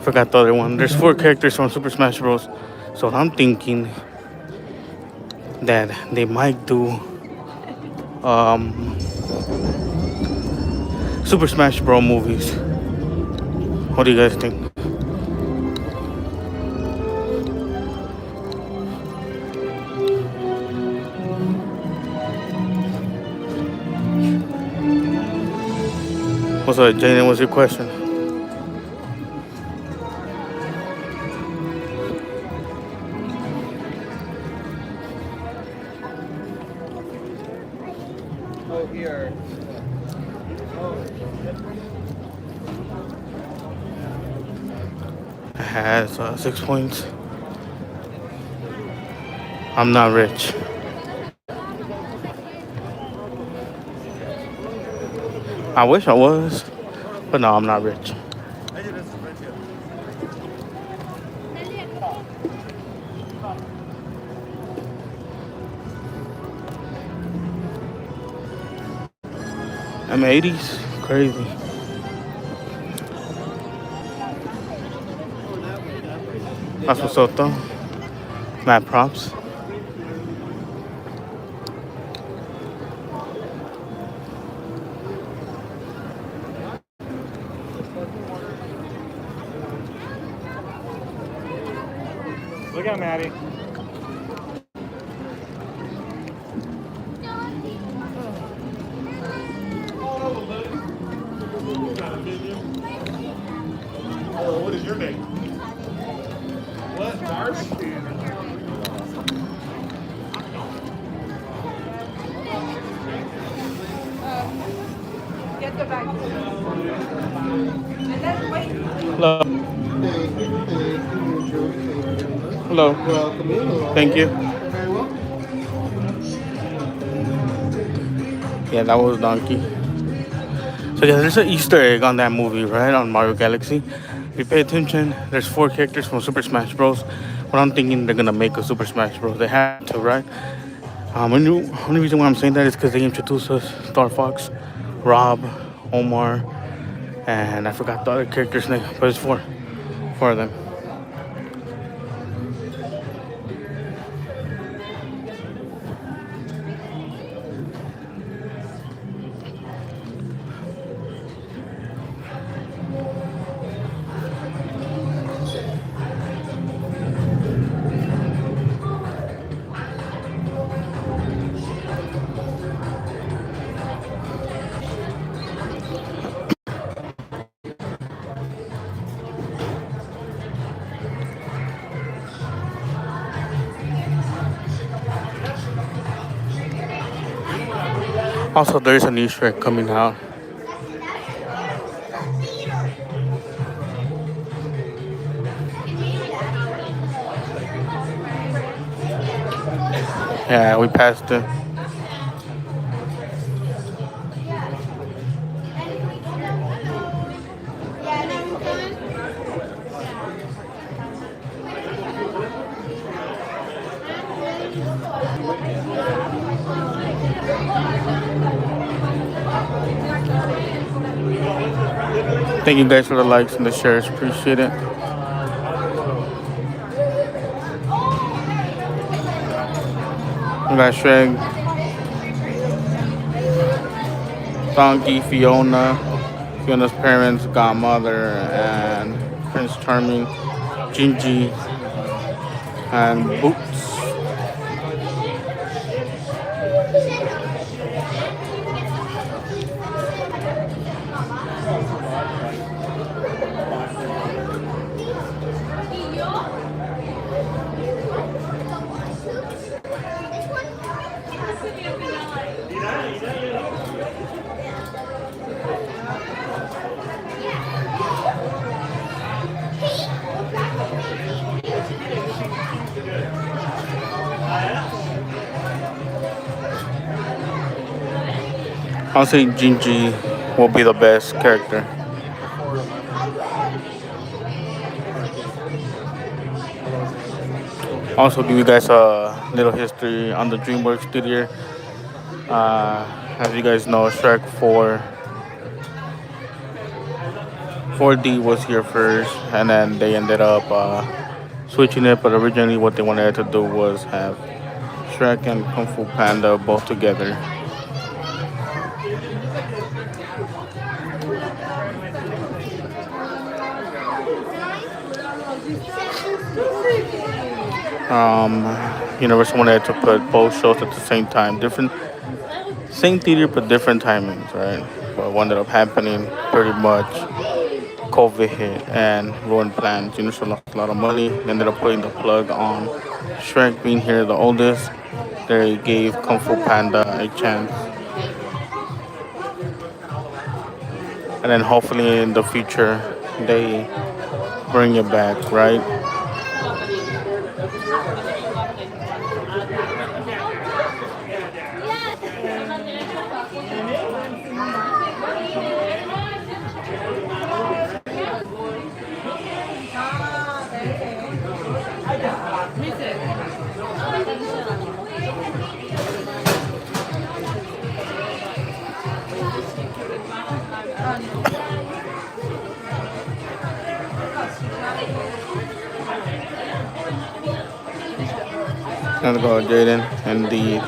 forgot the other one. There's 4 characters from Super Smash Bros. So I'm thinking that they might do Super Smash Bros. Movies. What do you guys think? What's up, Jaden? What's your question? Oh, here. It has 6 points. I'm not rich. I wish I was, but no, I'm not rich. I'm 80s, crazy. That's what's up though. Mad props. Look at Maddie. Oh, what is your name? What, Marsh? Get the bag. And then wait. Hello. Hello. Thank you. Yeah, that was Donkey. So yeah, there's an Easter egg on that movie, right? On Mario Galaxy. If you pay attention, there's 4 characters from Super Smash Bros. But I'm thinking they're gonna make a Super Smash Bros. They have to, right? Only reason why I'm saying that is because they introduced us Star Fox, Rob, Omar, and I forgot the other character's name, but it's 4 of them. Also, there's a new Shrek coming out. Yeah, we passed it. Thank you guys for the likes and the shares. Appreciate it. We got Shrek, Donkey, Fiona's parents, Godmother, and Prince Charming, Gingy, and Boots. I'll say Gingy will be the best character. Also, give you guys a little history on the DreamWorks studio. As you guys know, Shrek 4D was here first, and then they ended up switching it. But originally, what they wanted to do was have Shrek and Kung Fu Panda both together. Universal wanted to put both shows at the same time, same theater but different timings, right? But what ended up happening, pretty much, COVID hit and ruined plans. Universal lost a lot of money. They ended up putting the plug on Shrek being here, the oldest. They gave Kung Fu Panda a chance, and then hopefully in the future they bring it back, right? Let's go, Jaden. Indeed.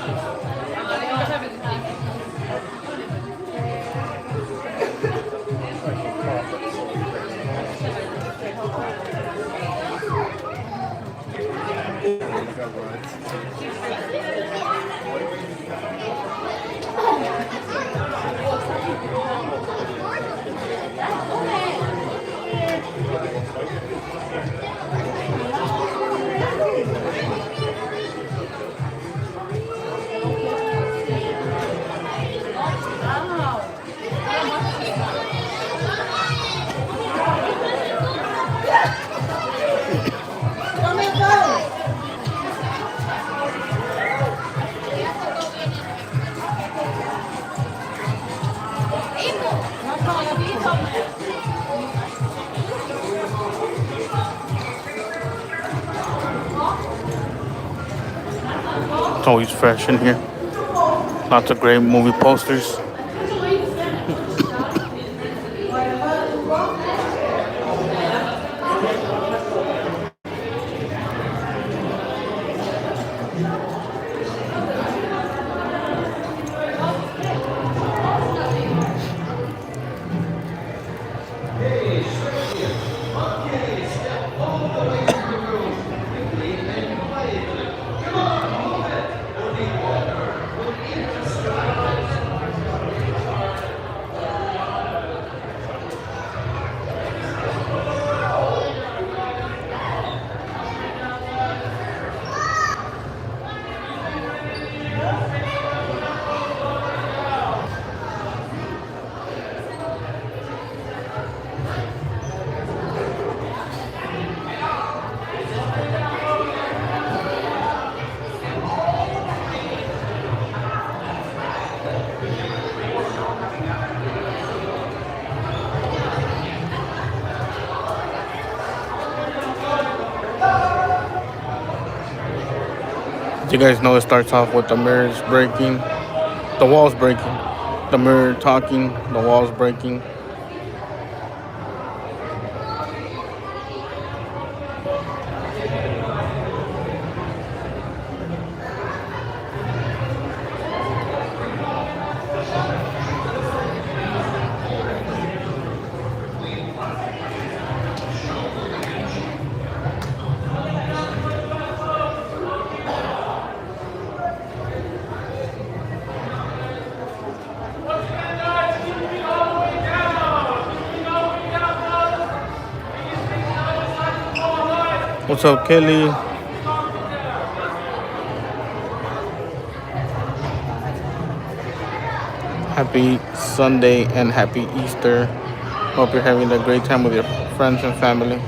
It's always fresh in here. Lots of great movie posters. You guys know it starts off with the mirrors breaking, the walls breaking, the mirror talking, the walls breaking. What's up, Kelly? Happy Sunday and happy Easter. Hope you're having a great time with your friends and family.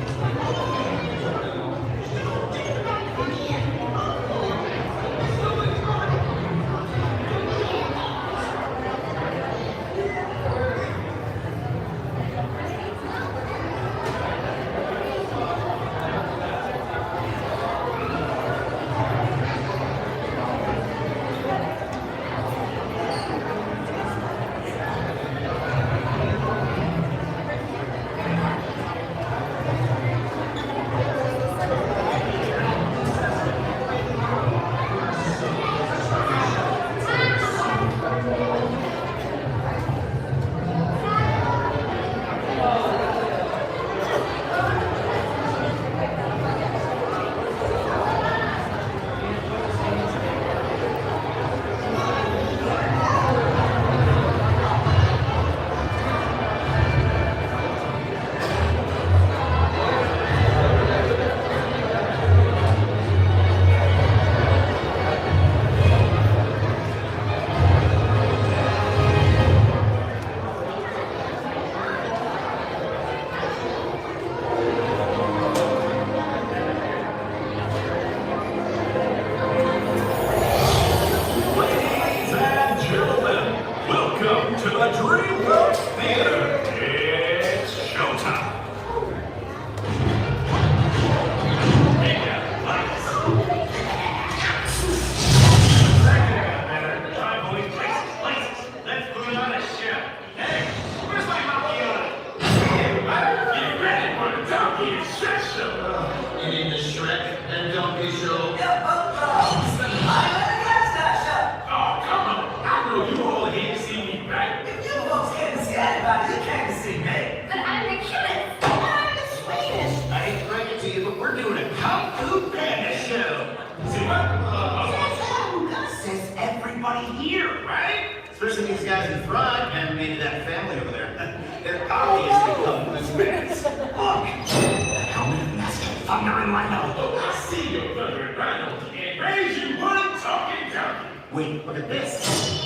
party here, right? Especially these guys in front and maybe that family over there. They're obviously coming with minutes. Look! Helmet, Master Thunder and Rhino. I see your Thunder and Rhino. And raise you one talking donkey. Wait, look at this.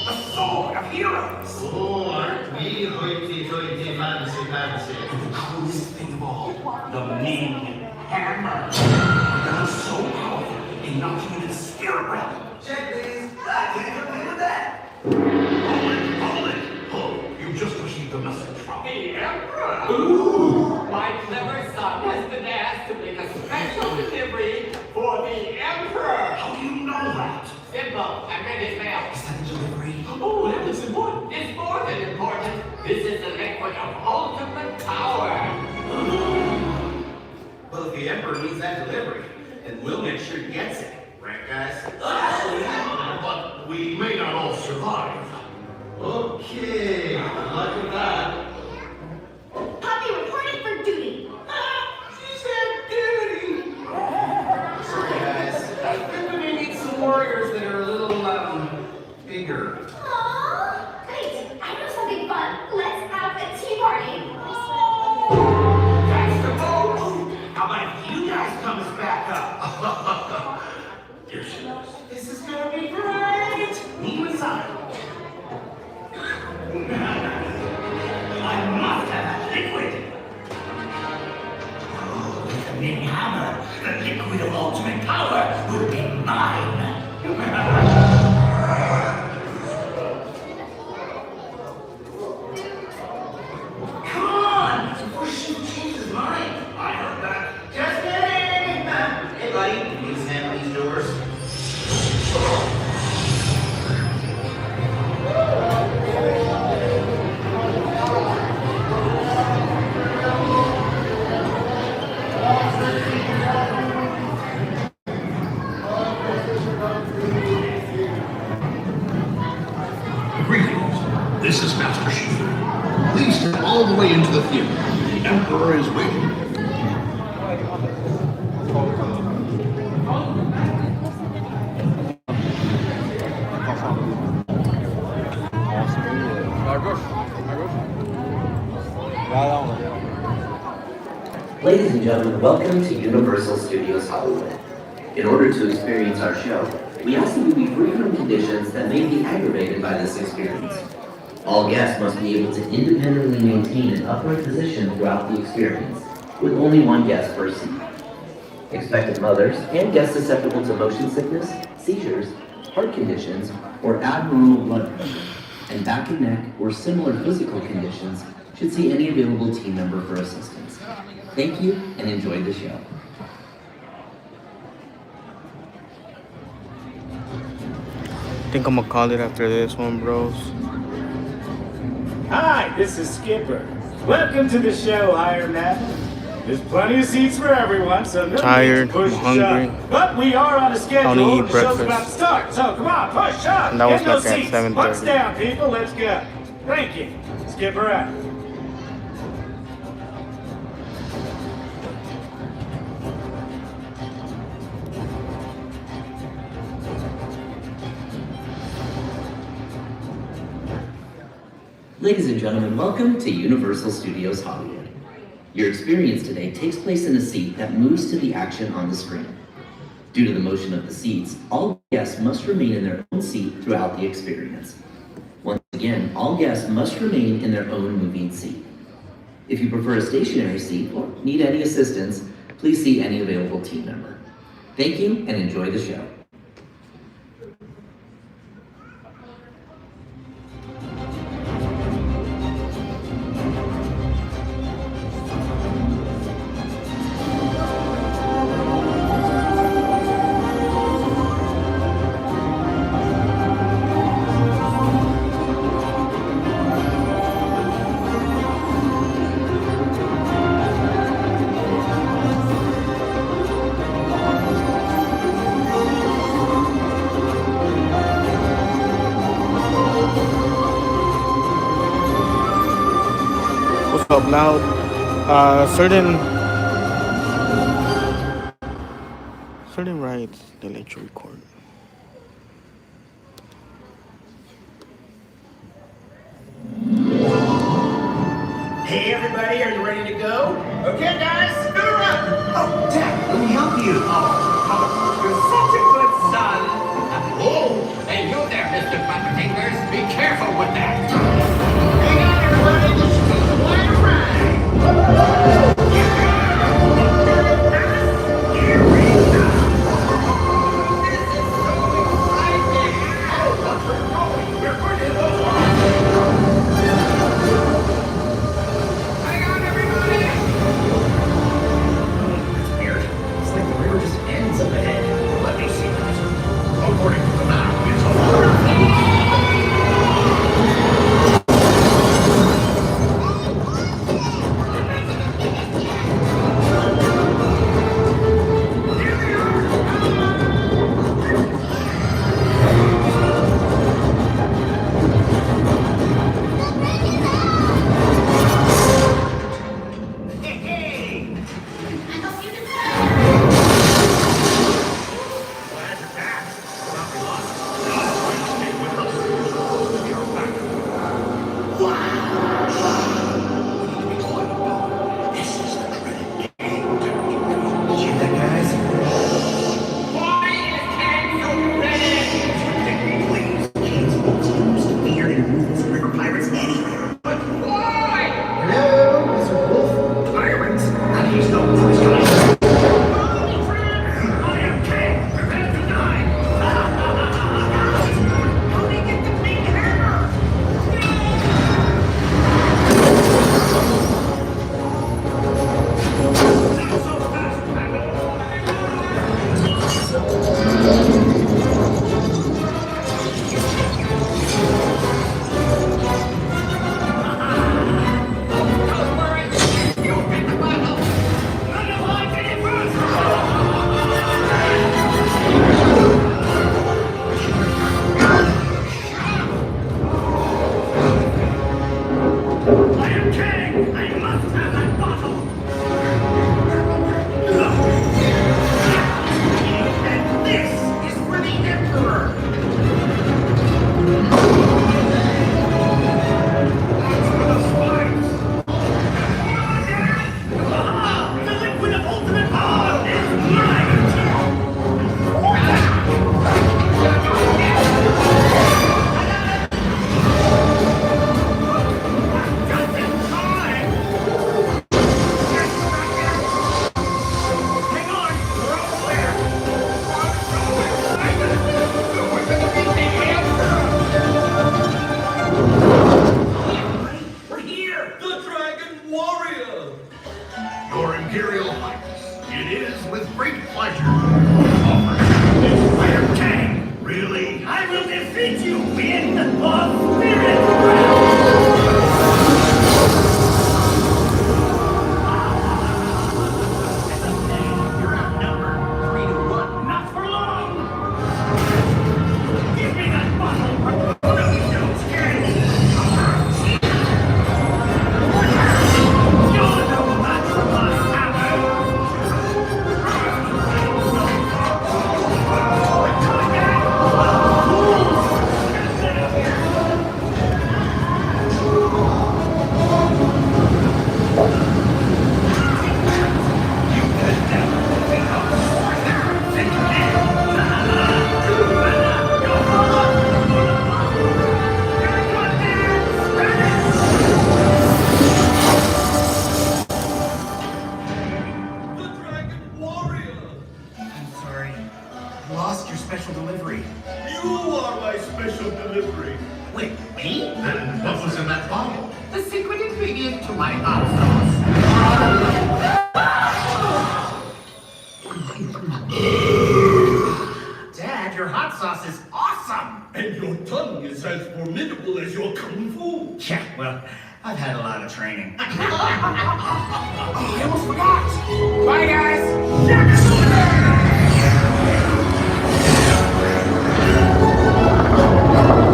The sword of heroes. Oh, aren't we hoity-toity fancy? And the coolest thing of all, the Ming Hammer. That is so powerful, it knocks you into the spirit realm. Check, please. I can't compete with that. Hold it. Oh, you just received a message from the Emperor. Ooh. My clever son has been asked to make a special delivery for the Emperor. How do you know that? Simple. I read his mail. Is that the delivery? Oh, that is important. It's more than important. This is the liquid of ultimate power. Well, if the Emperor needs that delivery, then we'll make sure he gets it. Right, guys? But we may not all survive. Okay, good luck with that. Puppy reporting for duty. She said duty. Sorry, guys. I think we may need some warriors that are a little, bigger. Aww. Great. I know something fun. Let's have a tea party. That's the boat. How about if you guys come as backup? Here she goes. This is gonna be great. Meet you inside. I must have that liquid. Oh, with the Ming Hammer, the liquid of ultimate power will be mine. Come on! Before she changes his mind. I heard that. Just kidding! Hey, buddy, please handle these doors. Greetings. This is Master Shifu. Please step all the way into the theater. The Emperor is waiting. Ladies and gentlemen, welcome to Universal Studios Hollywood. In order to experience our show, we ask that you be free from conditions that may be aggravated by this experience. All guests must be able to independently maintain an upright position throughout the experience, with only one guest per seat. Expectant mothers and guests susceptible to motion sickness, seizures, heart conditions, or abnormal blood pressure, and back and neck or similar physical conditions should see any available team member for assistance. Thank you and enjoy the show. I think I'm gonna call it after this one, bros. Hi, this is Skipper. Welcome to the show, Iron Man. There's plenty of seats for everyone, so no Tired, need to push I'm hungry. shove. But we are on a schedule. I only eat The show's breakfast. about to start, so come on, push up. And that was Get those like at seats. 7:30. Butts down, people. Let's go. Thank you. Skipper out. Ladies and gentlemen, welcome to Universal Studios Hollywood. Your experience today takes place in a seat that moves to the action on the screen. Due to the motion of the seats, all guests must remain in their own seat throughout the experience. Once again, all guests must remain in their own moving seat. If you prefer a stationary seat or need any assistance, please see any available team member. Thank you and enjoy the show. What's up, loud? Certain rights they let you record. Okay, guys, fill her up. Oh, Dad, let me help you. Oh, you're such a good son. Oh, hey, you there, Mr. Butterfingers. Be careful with that. Hang on, everybody. This is quite a ride.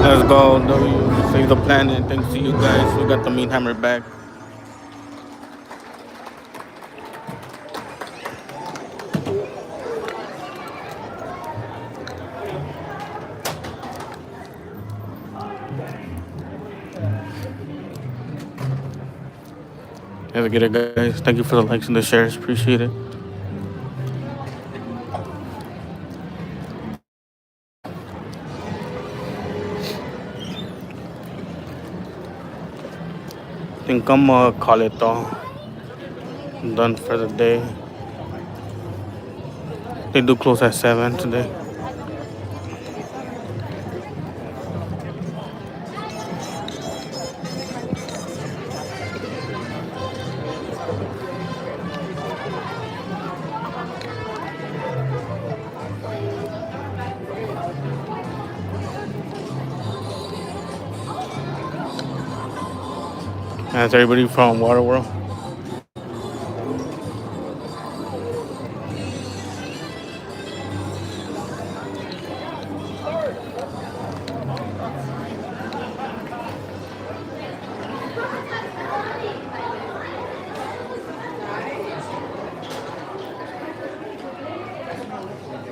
Let's go, W. Save the planet. Thanks to you guys. We got the meat hammer back. Have a good day, guys. Thank you for the likes and the shares. Appreciate it. I think I'm gonna call it though. I'm done for the day. They do close at 7 today. That's everybody from WaterWorld.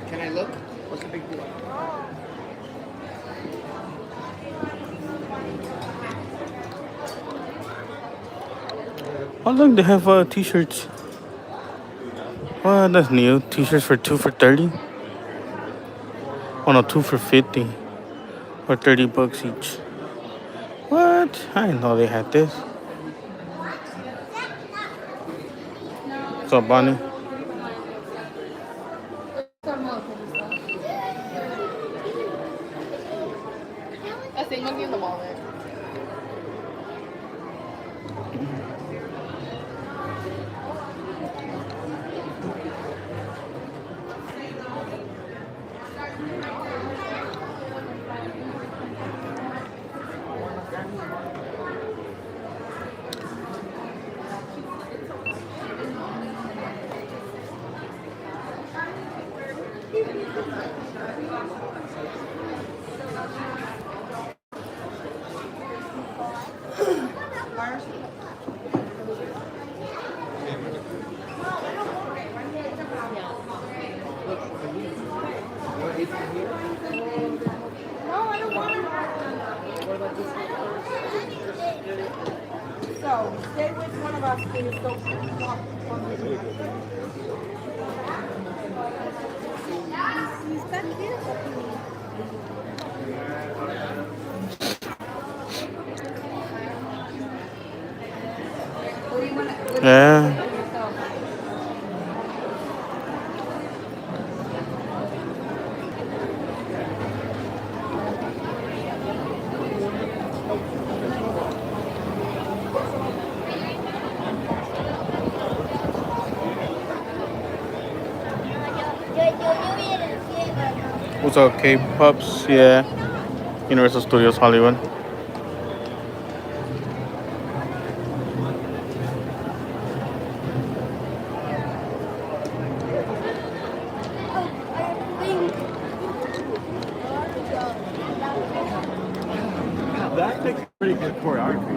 Can I look? What's the big deal? Oh look, they have t-shirts. Oh, that's new. T-shirts for 2 for 30. Oh no, 2 for 50. Or 30 bucks each. What? I didn't know they had this. What's up, Bonnie? No entiendo wallet. So, stay with one of us, please. Don't walk on the He's back here. Yeah. What's up, K-Pups? Yeah. Universal Studios Hollywood. That takes pretty good choreography.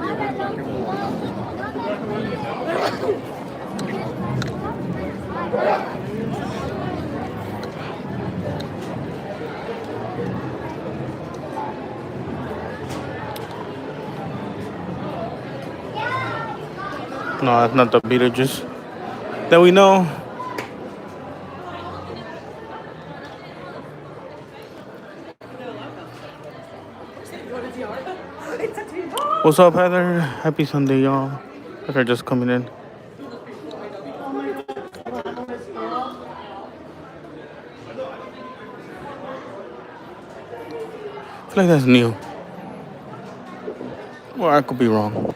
No, that's not the Beetlejuice that we know. What's up, Heather? Happy Sunday, y'all. If you're just coming in. I feel like that's new. Well, I could be wrong.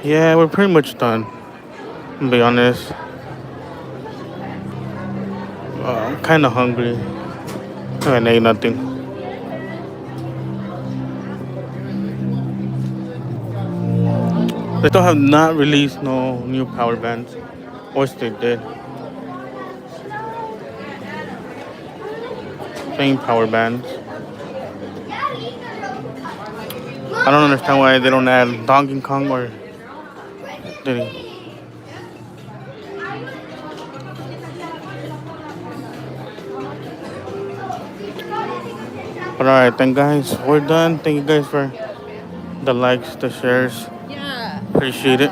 Yeah, we're pretty much done. To be honest, I'm kind of hungry. I haven't ate nothing. They still have not released no new power bands. Or they did. Same power bands. I don't understand why they don't add Donkey Kong or Diddy. But alright, then guys, we're done. Thank you guys for the likes, the shares. Yeah. Appreciate it.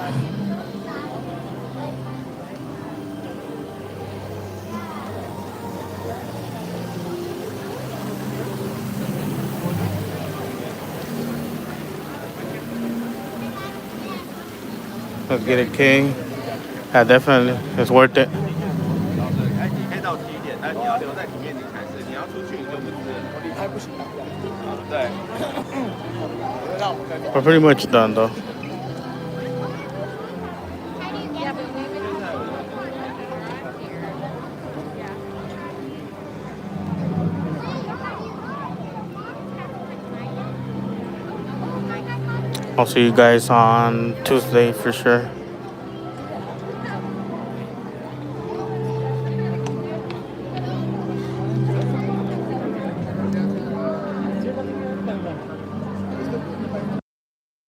Let's get it, K. Yeah, definitely. It's worth it. We're pretty much done though. I'll see you guys on Tuesday for sure.